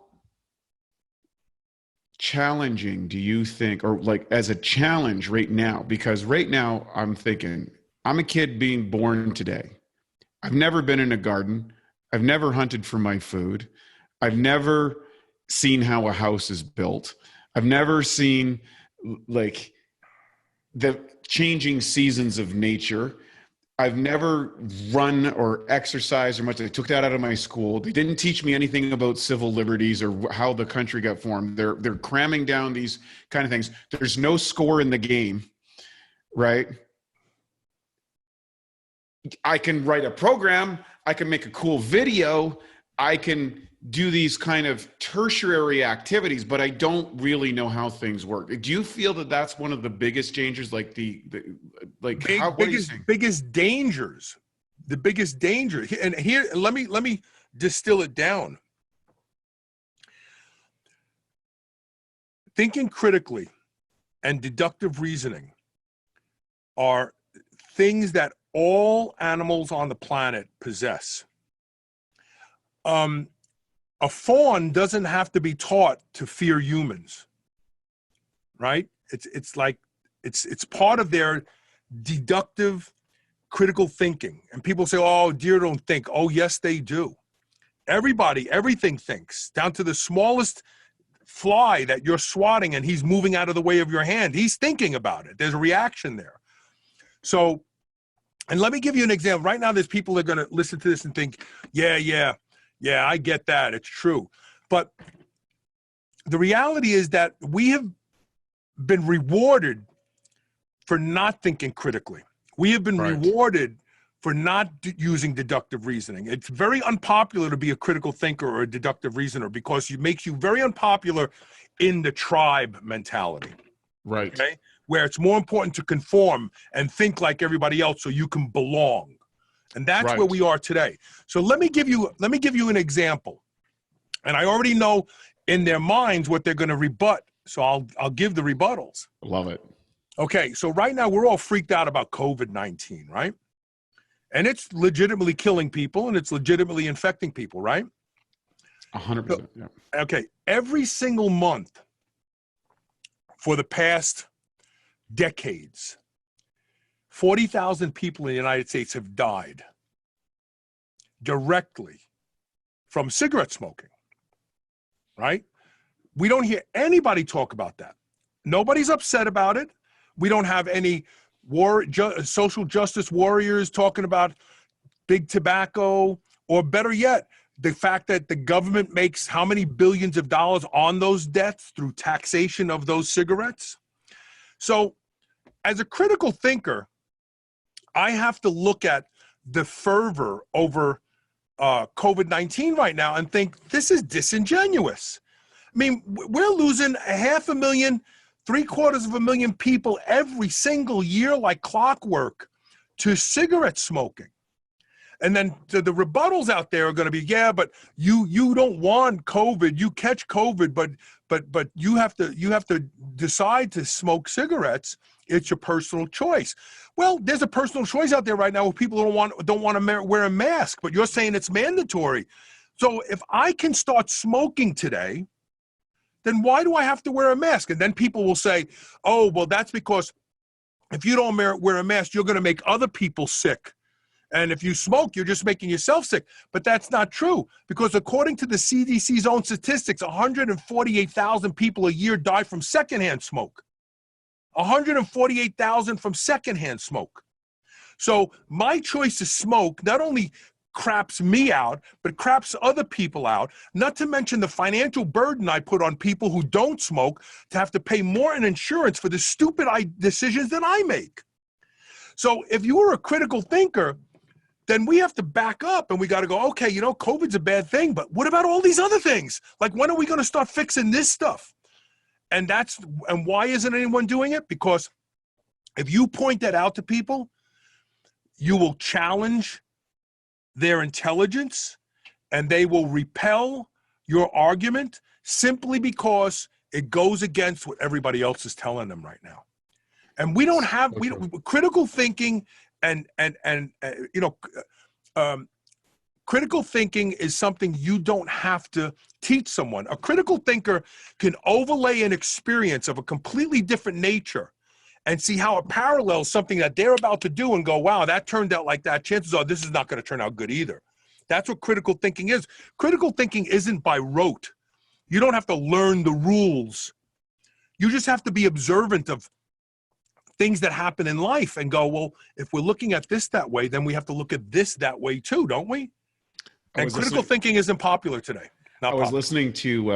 challenging do you think, or like as a challenge right now? Because right now I'm thinking, I'm a kid being born today. I've never been in a garden. I've never hunted for my food. I've never seen how a house is built. I've never seen like the changing seasons of nature. I've never run or exercised or much. They took that out of my school. They didn't teach me anything about civil liberties or how the country got formed. They're cramming down these kind of things. There's no score in the game, right? I can write a program. I can make a cool video. I can do these kind of tertiary activities, but I don't really know how things work. Do you feel that that's one of the biggest dangers? Like biggest dangers, the biggest danger. And here, let me distill it down. Thinking critically and deductive reasoning are things that all animals on the planet possess. A fawn doesn't have to be taught to fear humans, right? It's part of their deductive, critical thinking. And people say, "Oh, deer don't think." Oh, yes, they do. Everything thinks, down to the smallest fly that you're swatting and he's moving out of the way of your hand. He's thinking about it. There's a reaction there. So, and let me give you an example. Right now, there's people that are going to listen to this and think, yeah, I get that. It's true. But the reality is that we have been rewarded for not thinking critically. We have been rewarded for not using deductive reasoning. It's very unpopular to be a critical thinker or a deductive reasoner because it makes you very unpopular in the tribe mentality. Right. Okay? Where it's more important to conform and think like everybody else so you can belong. And that's Right. where we are today. So let me give you an example. And I already know in their minds what they're going to rebut. So I'll give the rebuttals. Love it. Okay, so right now we're all freaked out about COVID-19, right? And it's legitimately killing people and it's legitimately infecting people, right? 100%. Yeah. Okay, every single month for the past decades, 40,000 people in the United States have died directly from cigarette smoking, right? We don't hear anybody talk about that. Nobody's upset about it. We don't have any social justice warriors talking about big tobacco, or better yet, the fact that the government makes how many billions of dollars on those deaths through taxation of those cigarettes. So as a critical thinker, I have to look at the fervor over COVID-19 right now and think this is disingenuous. I mean, we're losing 500,000, 750,000 people every single year like clockwork to cigarette smoking. And then the rebuttals out there are going to be, yeah, but you don't want COVID. You catch COVID, but you have to decide to smoke cigarettes. It's your personal choice. Well, there's a personal choice out there right now where people don't want to wear a mask, but you're saying it's mandatory. So if I can start smoking today, then why do I have to wear a mask? And then people will say, oh, well, that's because if you don't wear a mask, you're going to make other people sick. And if you smoke, you're just making yourself sick. But that's not true, because according to the CDC's own statistics, 148,000 people a year die from secondhand smoke. 148,000 from secondhand smoke. So my choice to smoke not only craps me out, but craps other people out, not to mention the financial burden I put on people who don't smoke to have to pay more in insurance for the stupid decisions that I make. So if you were a critical thinker, then we have to back up and we got to go, okay, COVID's a bad thing, but what about all these other things? Like, when are we going to start fixing this stuff? And why isn't anyone doing it? Because if you point that out to people, you will challenge their intelligence and they will repel your argument simply because it goes against what everybody else is telling them right now. And we don't have critical thinking critical thinking is something you don't have to teach someone. A critical thinker can overlay an experience of a completely different nature and see how it parallels something that they're about to do and go, wow, that turned out like that. Chances are this is not going to turn out good either. That's what critical thinking is. Critical thinking isn't by rote. You don't have to learn the rules. You just have to be observant of things that happen in life and go, well, if we're looking at this that way, then we have to look at this that way too, don't we? And critical thinking isn't popular today. I was listening to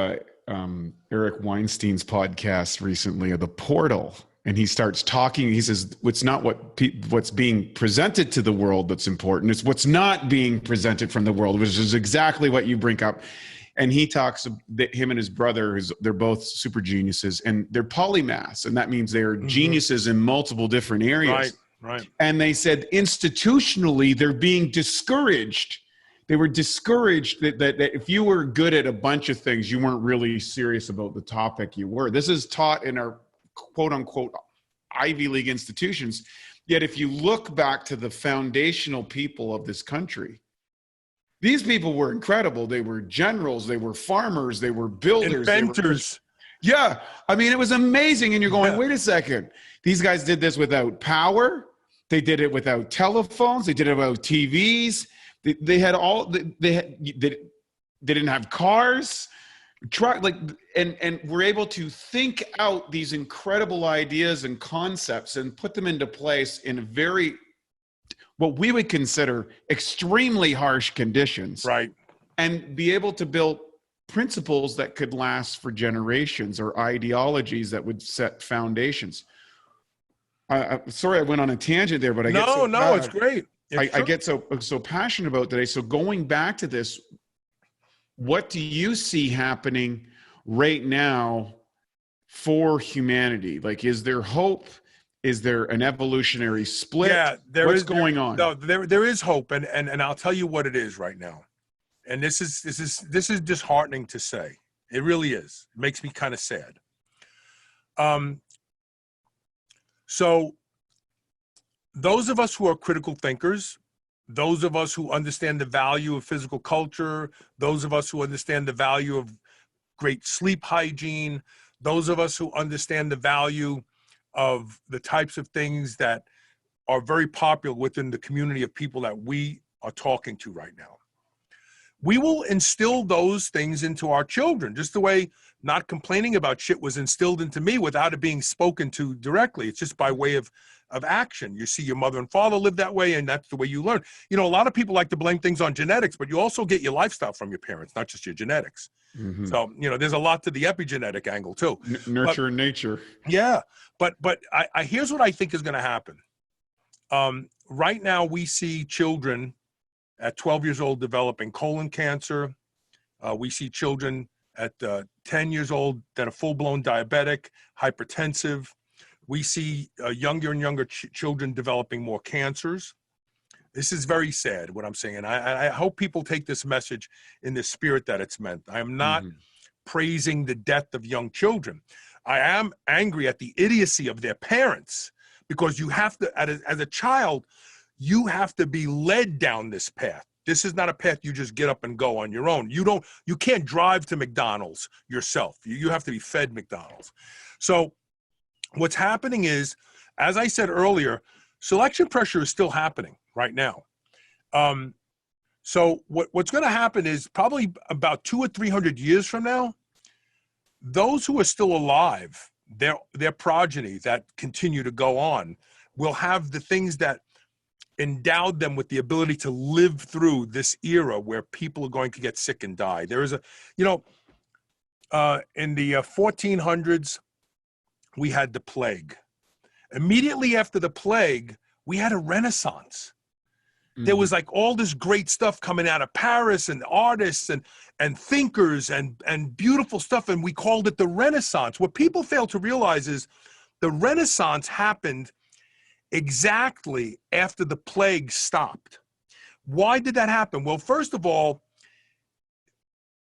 Eric Weinstein's podcast recently, The Portal, and he starts talking. He says, it's not what's being presented to the world that's important. It's what's not being presented from the world, which is exactly what you bring up. And he talks that him and his brother, they're both super geniuses, and they're polymaths, and that means they're geniuses in multiple different areas. Right. And they said institutionally they're being discouraged. They were discouraged that if you were good at a bunch of things, you weren't really serious about the topic you were. This is taught in our quote unquote Ivy League institutions. Yet if you look back to the foundational people of this country, these people were incredible. They were generals, they were farmers, they were builders. Inventors. Yeah. I mean, it was amazing. And you're going, wait a second. These guys did this without power. They did it without telephones. They did it without TVs. They had they didn't have cars. And we're able to think out these incredible ideas and concepts and put them into place in what we would consider extremely harsh conditions. Right. And be able to build principles that could last for generations, or ideologies that would set foundations. Sorry, I went on a tangent there, but it's great. I get so passionate about today. So going back to this, what do you see happening right now for humanity? Like, is there hope? Is there an evolutionary split? Yeah, What's going on? No, there is hope, and I'll tell you what it is right now. And this is disheartening to say. It really is. It makes me kind of sad. So those of us who are critical thinkers, those of us who understand the value of physical culture, those of us who understand the value of great sleep hygiene, those of us who understand the value of the types of things that are very popular within the community of people that we are talking to right now. We will instill those things into our children, just the way not complaining about shit was instilled into me without it being spoken to directly. It's just by way of action. You see your mother and father live that way, and that's the way you learn. You know, a lot of people like to blame things on genetics, but you also get your lifestyle from your parents, not just your genetics. Mm-hmm. So, you know, there's a lot to the epigenetic angle too. Nurture and nature. Yeah. But I here's what I think is going to happen. Right now we see children at 12 years old developing colon cancer. We see children at 10 years old that are full-blown diabetic, hypertensive. We see younger and younger children developing more cancers. This is very sad, what I'm saying. I hope people take this message in the spirit that it's meant. I am not praising the death of young children. I am angry at the idiocy of their parents, because you have to, as a child, you have to be led down this path. This is not a path you just get up and go on your own. You can't drive to McDonald's yourself. You have to be fed McDonald's. So what's happening is, as I said earlier, selection pressure is still happening right now. So what's going to happen is probably about 200 or 300 years from now, those who are still alive, their progeny that continue to go on, will have the things that endowed them with the ability to live through this era where people are going to get sick and die. There is in the 1400s, we had the plague. Immediately after the plague, we had a Renaissance. Mm-hmm. There was like all this great stuff coming out of Paris, and artists and thinkers and beautiful stuff, and we called it the Renaissance. What people fail to realize is the Renaissance happened exactly after the plague stopped. Why did that happen? Well, first of all,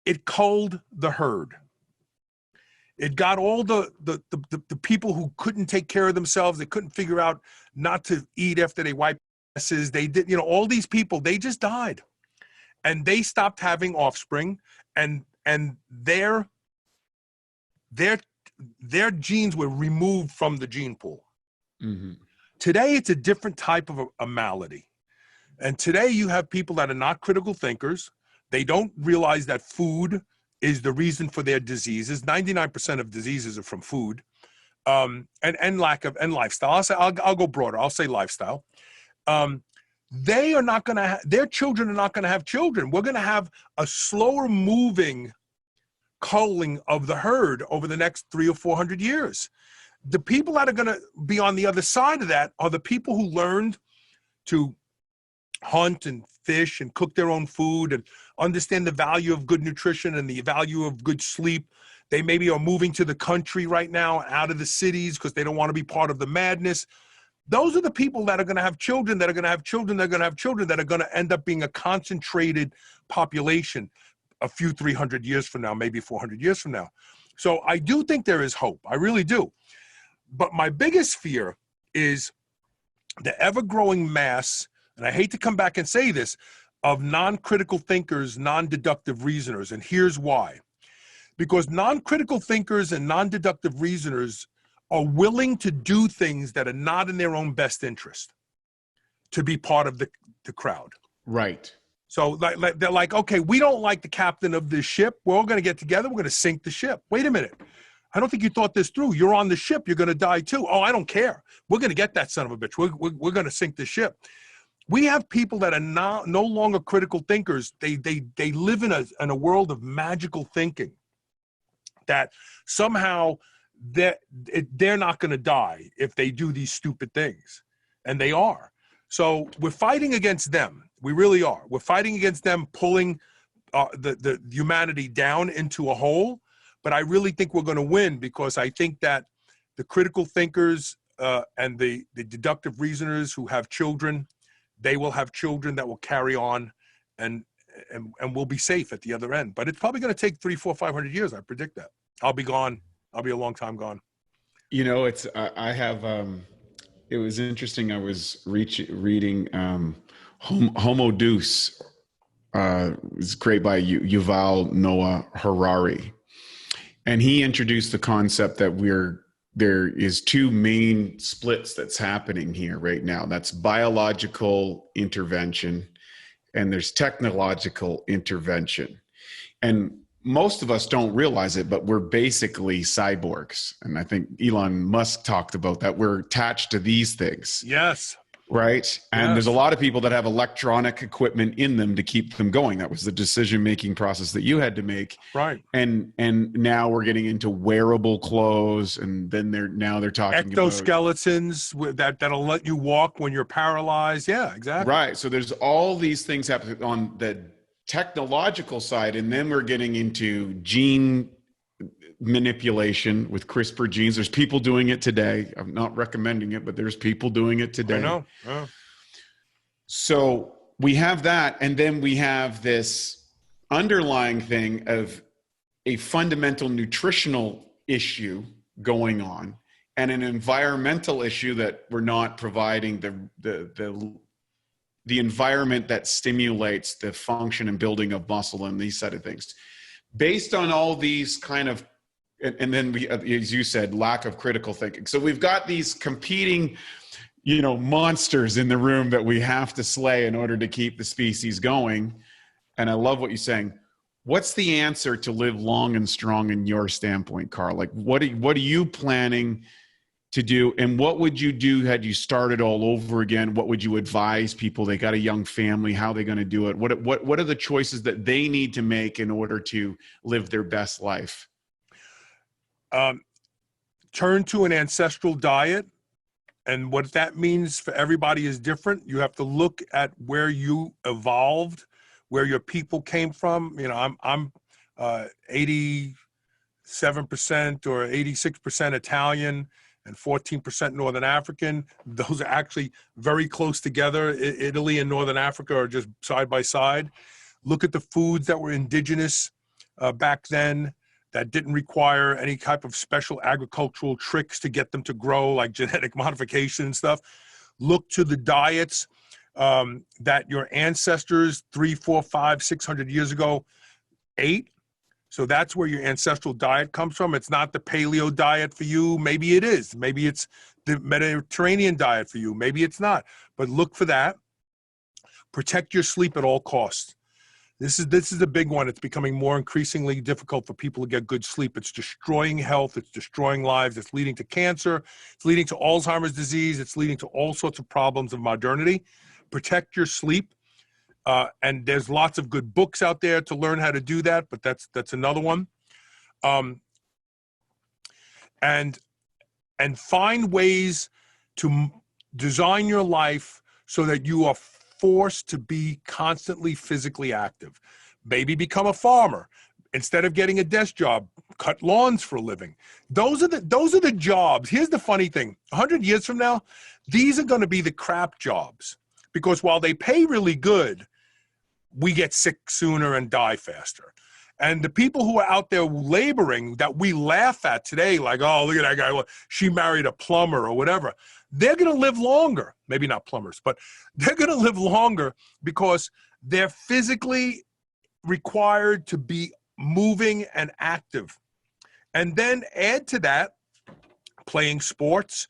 it culled the herd. It got all the people who couldn't take care of themselves. They couldn't figure out not to eat after they wiped asses. They did, all these people, they just died, and they stopped having offspring, and their genes were removed from the gene pool. Mm-hmm. Today, it's a different type of a malady. And today you have people that are not critical thinkers. They don't realize that food is the reason for their diseases. 99% of diseases are from food, and lifestyle. I'll go broader. I'll say lifestyle. They are not going to their children are not going to have children. We're going to have a slower moving culling of the herd over the next 300 or 400 years. The people that are going to be on the other side of that are the people who learned to hunt and fish and cook their own food and understand the value of good nutrition and the value of good sleep. They maybe are moving to the country right now, out of the cities, because they don't want to be part of the madness. Those are the people that are going to have children, that are going to have children, that are going to have children, that are going to end up being a concentrated population a few 300 years from now, maybe 400 years from now. So I do think there is hope. I really do. But my biggest fear is the ever-growing mass, and I hate to come back and say this, of non-critical thinkers, non-deductive reasoners. And here's why. Because non-critical thinkers and non-deductive reasoners are willing to do things that are not in their own best interest to be part of the crowd. Right. So they're like, okay, we don't like the captain of this ship. We're all going to get together. We're going to sink the ship. Wait a minute. I don't think you thought this through. You're on the ship. You're going to die too. Oh, I don't care. We're going to get that son of a bitch. We're going to sink the ship. We have people that are no longer critical thinkers. They live in a world of magical thinking that somehow they're not going to die if they do these stupid things. And they are. So we're fighting against them. We really are. We're fighting against them, pulling the humanity down into a hole. But I really think we're going to win, because I think that the critical thinkers, and the deductive reasoners who have children, they will have children that will carry on, and we'll be safe at the other end. But it's probably going to take 300, 400, 500 years. I predict that. I'll be gone. I'll be a long time gone. You know, I have, it was interesting. I was reading Homo Deus. It's great by Yuval Noah Harari. And he introduced the concept that there is two main splits that's happening here right now. That's biological intervention and there's technological intervention. And most of us don't realize it, but we're basically cyborgs. And I think Elon Musk talked about that. We're attached to these things. Yes. Right. And there's a lot of people that have electronic equipment in them to keep them going. That was the decision-making process that you had to make. Right. And now we're getting into wearable clothes, and then they're talking exoskeletons that'll let you walk when you're paralyzed. Yeah, exactly. Right. So there's all these things happening on the technological side, and then we're getting into gene manipulation with CRISPR genes. There's people doing it today. I'm not recommending it, but there's people doing it today. I know. Oh. So we have that, and then we have this underlying thing of a fundamental nutritional issue going on and an environmental issue that we're not providing the environment that stimulates the function and building of muscle and these side of things. Based on all these kind of, and then we, as you said, lack of critical thinking. So we've got these competing, monsters in the room that we have to slay in order to keep the species going. And I love what you're saying. What's the answer to live long and strong in your standpoint, Carl? Like, what are you planning to do? And what would you do had you started all over again? What would you advise people? They got a young family. How are they going to do it? What are the choices that they need to make in order to live their best life? Turn to an ancestral diet. And what that means for everybody is different. You have to look at where you evolved, where your people came from. I'm 87% or 86% Italian and 14% Northern African. Those are actually very close together. Italy and Northern Africa are just side by side. Look at the foods that were indigenous back then that didn't require any type of special agricultural tricks to get them to grow, like genetic modification and stuff. Look to the diets that your ancestors 300, 400, 500, 600 years ago ate. So that's where your ancestral diet comes from. It's not the paleo diet for you. Maybe it is. Maybe it's the Mediterranean diet for you. Maybe it's not. But look for that. Protect your sleep at all costs. This is a big one. It's becoming more increasingly difficult for people to get good sleep. It's destroying health. It's destroying lives. It's leading to cancer. It's leading to Alzheimer's disease. It's leading to all sorts of problems of modernity. Protect your sleep. And there's lots of good books out there to learn how to do that, but that's another one. And find ways to design your life so that you are forced to be constantly physically active. Maybe become a farmer. Instead of getting a desk job, cut lawns for a living. Those are the jobs. Here's the funny thing. 100 years from now, these are going to be the crap jobs. Because while they pay really good, we get sick sooner and die faster. And the people who are out there laboring that we laugh at today, like, oh, look at that guy, she married a plumber or whatever, they're going to live longer. Maybe not plumbers, but they're going to live longer because they're physically required to be moving and active. And then add to that playing sports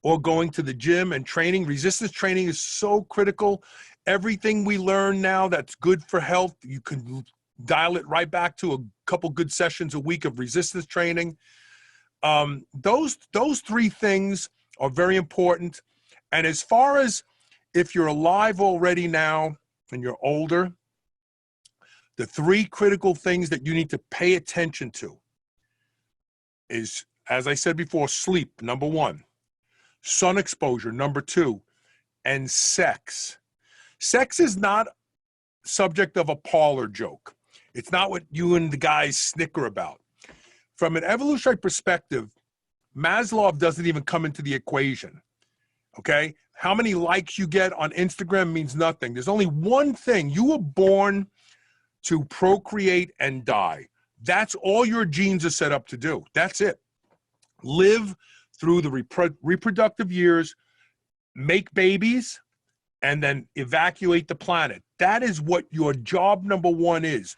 or going to the gym and training. Resistance training is so critical. Everything we learn now that's good for health, you can dial it right back to a couple good sessions a week of resistance training. Those three things are very important. And as far as if you're alive already now and you're older, the three critical things that you need to pay attention to is, as I said before, sleep, number one, sun exposure, number two, and sex. Sex is not subject of a parlor joke. It's not what you and the guys snicker about. From an evolutionary perspective, Maslow doesn't even come into the equation. okay? How many likes you get on Instagram means nothing. There's only one thing. You were born to procreate and die. That's all your genes are set up to do. That's it. Live through the reproductive years, make babies, and then evacuate the planet. That is what your job number one is.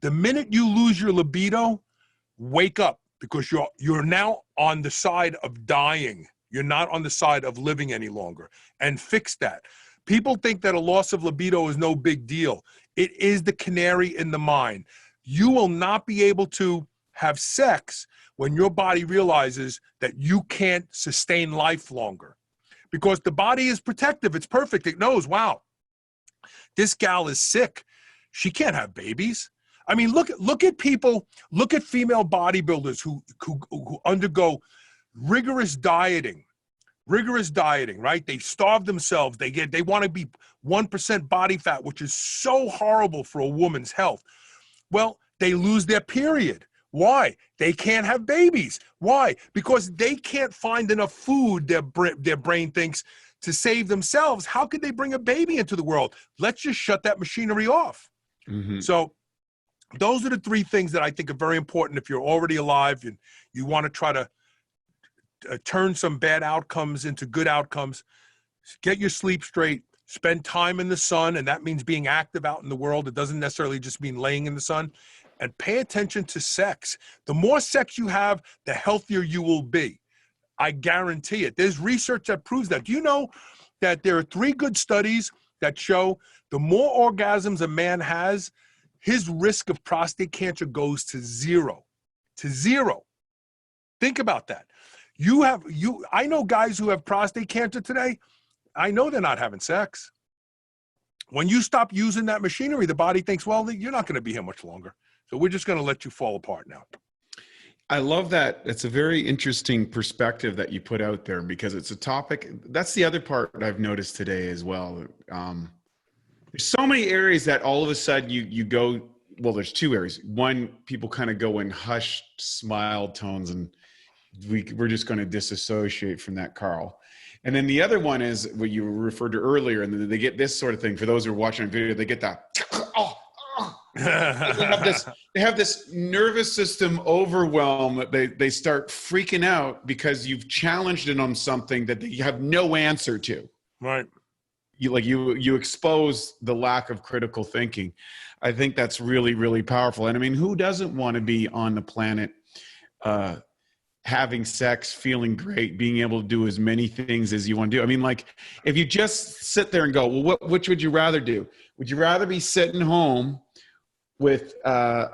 The minute you lose your libido, wake up, because you're now on the side of dying. You're not on the side of living any longer, and fix that. People think that a loss of libido is no big deal. It is the canary in the mine. You will not be able to have sex when your body realizes that you can't sustain life longer, because the body is protective. It's perfect. It knows, wow, this gal is sick. She can't have babies. I mean, look at people, look at female bodybuilders who undergo rigorous dieting, right? They starve themselves. They want to be 1% body fat, which is so horrible for a woman's health. Well, they lose their period. Why? They can't have babies. Why? Because they can't find enough food, their brain thinks, to save themselves. How could they bring a baby into the world? Let's just shut that machinery off. Mm-hmm. So those are the three things that I think are very important if you're already alive and you want to try to turn some bad outcomes into good outcomes. Get your sleep straight, spend time in the sun, and that means being active out in the world. It doesn't necessarily just mean laying in the sun. And pay attention to sex. The more sex you have, the healthier you will be. I guarantee it. There's research that proves that. Do you know that there are 3 good studies that show the more orgasms a man has, his risk of prostate cancer goes to 0. To 0. Think about that. I know guys who have prostate cancer today. I know they're not having sex. When you stop using that machinery, the body thinks, well, you're not going to be here much longer. So we're just going to let you fall apart now. I love that. It's a very interesting perspective that you put out there, because it's a topic. That's the other part I've noticed today as well. There's so many areas that all of a sudden you go, well, there's 2 areas. One, people kind of go in hushed smile tones, and we're just going to disassociate from that, Carl. And then the other one is what you referred to earlier, and they get this sort of thing. For those who are watching on video, they get that, they have this nervous system overwhelm that they start freaking out because you've challenged it on something that they have no answer to. Right. You expose the lack of critical thinking. I think that's really, really powerful. And I mean, who doesn't want to be on the planet having sex, feeling great, being able to do as many things as you want to do? I mean, like, if you just sit there and go, well, which would you rather do? Would you rather be sitting home with a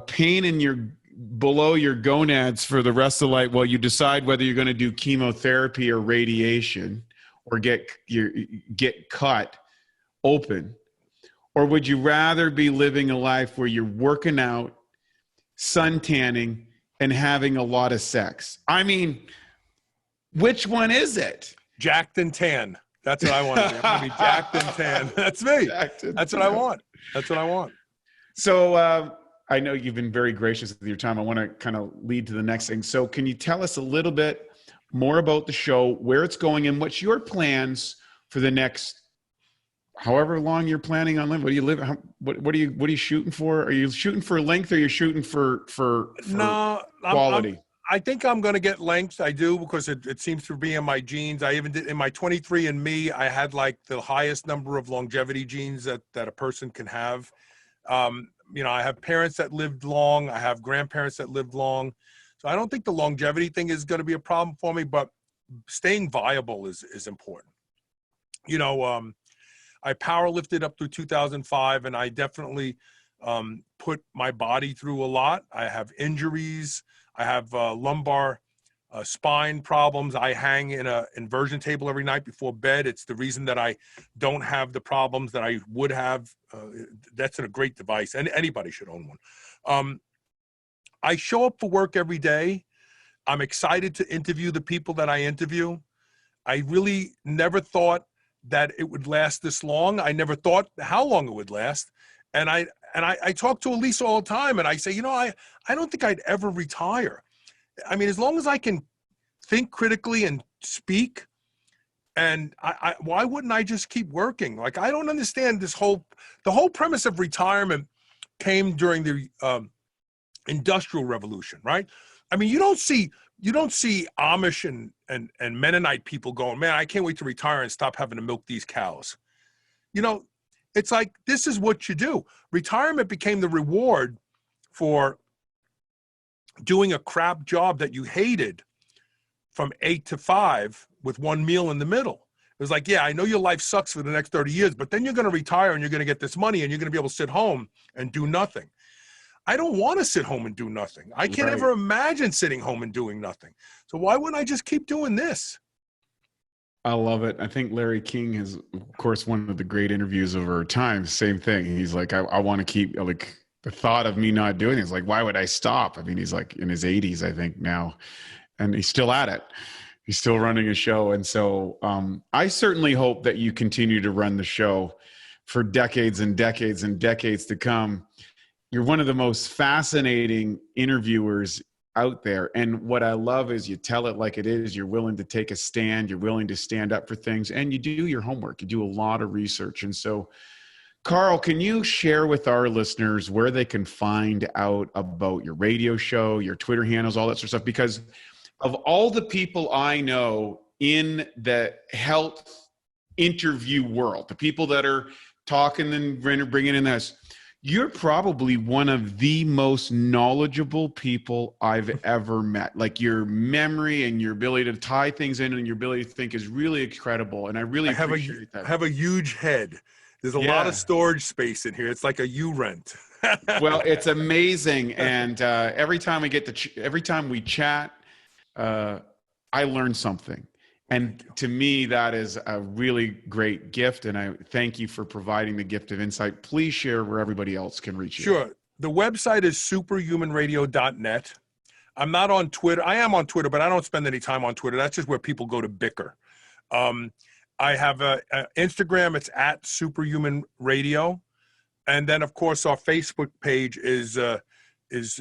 pain in below your gonads for the rest of life while you decide whether you're going to do chemotherapy or radiation, or get cut open? Or would you rather be living a life where you're working out, sun tanning, and having a lot of sex? I mean, which one is it? Jacked and tan. That's what I want to do. I'm going to be jacked and tan. That's me. That's what I want. That's what I want. So I know you've been very gracious with your time. I want to kind of lead to the next thing. So can you tell us a little bit more about the show, where it's going, and what's your plans for the next however long you're planning on living? What do you live? What are you shooting for? Are you shooting for length, or are you shooting for no, quality? I think I'm going to get length. I do, because it seems to be in my genes. I even did in my 23andMe. I had like the highest number of longevity genes that a person can have. I have parents that lived long. I have grandparents that lived long. So I don't think the longevity thing is going to be a problem for me, but staying viable is important. I power lifted up through 2005, and I definitely put my body through a lot. I have injuries. I have lumbar spine problems. I hang in an inversion table every night before bed. It's the reason that I don't have the problems that I would have. That's a great device, and anybody should own one. I show up for work every day. I'm excited to interview the people that I interview. I really never thought that it would last this long. I never thought how long it would last. And I talk to Elise all the time, and I say, I don't think I'd ever retire. I mean, as long as I can think critically and speak And why wouldn't I just keep working? Like, I don't understand the whole premise of retirement came during the Industrial Revolution, right? I mean, you don't see Amish and Mennonite people going, man, I can't wait to retire and stop having to milk these cows. You know, it's like, this is what you do. Retirement became the reward for doing a crap job that you hated from 8 to 5 with one meal in the middle. It was like, yeah, I know your life sucks for the next 30 years, but then you're going to retire and you're going to get this money and you're going to be able to sit home and do nothing. I don't want to sit home and do nothing. I can't ever imagine sitting home and doing nothing. So why wouldn't I just keep doing this? I love it. I think Larry King is, of course, one of the great interviews of our time. Same thing. He's like, I want to keep, like, the thought of me not doing it is like, why would I stop? I mean, he's like in his 80s, I think now, and he's still at it. He's still running a show. And so I certainly hope that you continue to run the show for decades and decades and decades to come. You're one of the most fascinating interviewers out there. And what I love is you tell it like it is. You're willing to take a stand. You're willing to stand up for things, and you do your homework. You do a lot of research. And so, Carl, can you share with our listeners where they can find out about your radio show, your Twitter handles, all that sort of stuff? Because of all the people I know in the health interview world, the people that are talking and bringing in this, you're probably one of the most knowledgeable people I've ever met. Like, your memory and your ability to tie things in and your ability to think is really incredible. And I really appreciate that. I have a huge head. There's a lot of storage space in here. It's like a U-rent. Well, it's amazing. And every time we chat, I learn something. And to me, that is a really great gift. And I thank you for providing the gift of insight. Please share where everybody else can reach you. Sure. The website is superhumanradio.net. I'm not on Twitter. I am on Twitter, but I don't spend any time on Twitter. That's just where people go to bicker. I have a Instagram. It's at Superhuman Radio. And then, of course, our Facebook page is the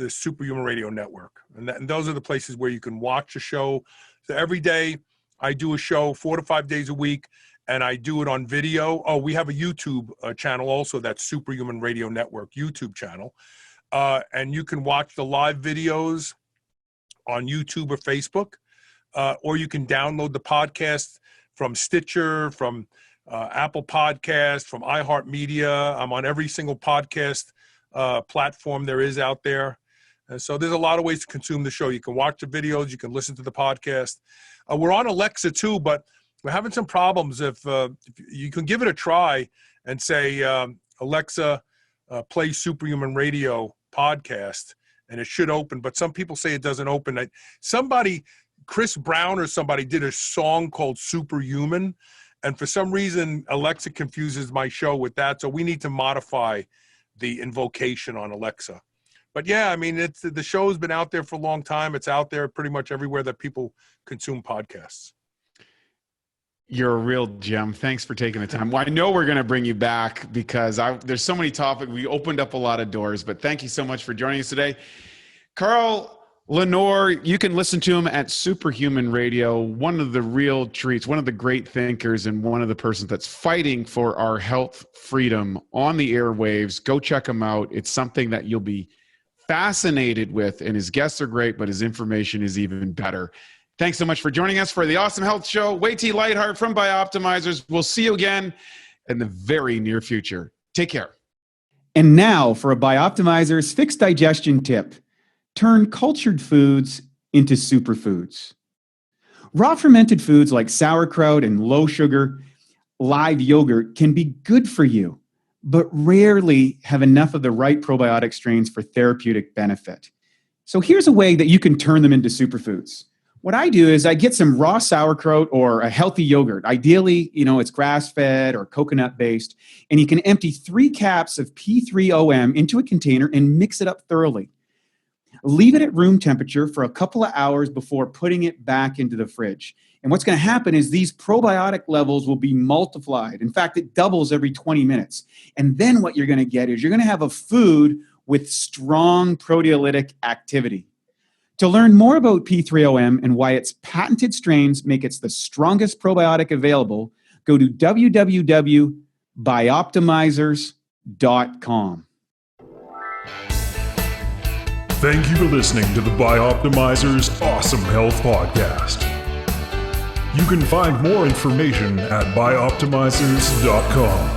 Superhuman Radio Network. And those are the places where you can watch a show. So every day, I do a show 4 to 5 days a week, and I do it on video. Oh, we have a YouTube channel also. That's Superhuman Radio Network YouTube channel. And you can watch the live videos on YouTube or Facebook, or you can download the podcast from Stitcher, from Apple Podcast, from iHeartMedia. I'm on every single podcast platform there is out there. And so there's a lot of ways to consume the show. You can watch the videos. You can listen to the podcast. We're on Alexa too, but we're having some problems. If you can give it a try and say, Alexa, play Superhuman Radio podcast, and it should open. But some people say it doesn't open. Chris Brown or somebody did a song called Superhuman, and for some reason, Alexa confuses my show with that. So we need to modify the invocation on Alexa. But yeah, I mean, the show's been out there for a long time. It's out there pretty much everywhere that people consume podcasts. You're a real gem. Thanks for taking the time. Well, I know we're going to bring you back because there's so many topics. We opened up a lot of doors, but thank you so much for joining us today. Carl Lanore, you can listen to him at Superhuman Radio, one of the real treats, one of the great thinkers, and one of the persons that's fighting for our health freedom on the airwaves. Go check him out. It's something that you'll be fascinated with, and his guests are great, but his information is even better. Thanks so much for joining us for the Awesome Health Show. Wade T. Lightheart from Bioptimizers. We'll see you again in the very near future. Take care. And now for a Bioptimizers fixed digestion tip. Turn cultured foods into superfoods. Raw fermented foods like sauerkraut and low sugar, live yogurt can be good for you, but rarely have enough of the right probiotic strains for therapeutic benefit. So here's a way that you can turn them into superfoods. What I do is I get some raw sauerkraut or a healthy yogurt. Ideally, it's grass-fed or coconut-based, and you can empty 3 caps of P3OM into a container and mix it up thoroughly. Leave it at room temperature for a couple of hours before putting it back into the fridge. And what's going to happen is these probiotic levels will be multiplied. In fact, it doubles every 20 minutes. And then what you're going to get is you're going to have a food with strong proteolytic activity. To learn more about P3OM and why its patented strains make it the strongest probiotic available, go to www.bioptimizers.com. Thank you for listening to the Bioptimizers Awesome Health Podcast. You can find more information at bioptimizers.com.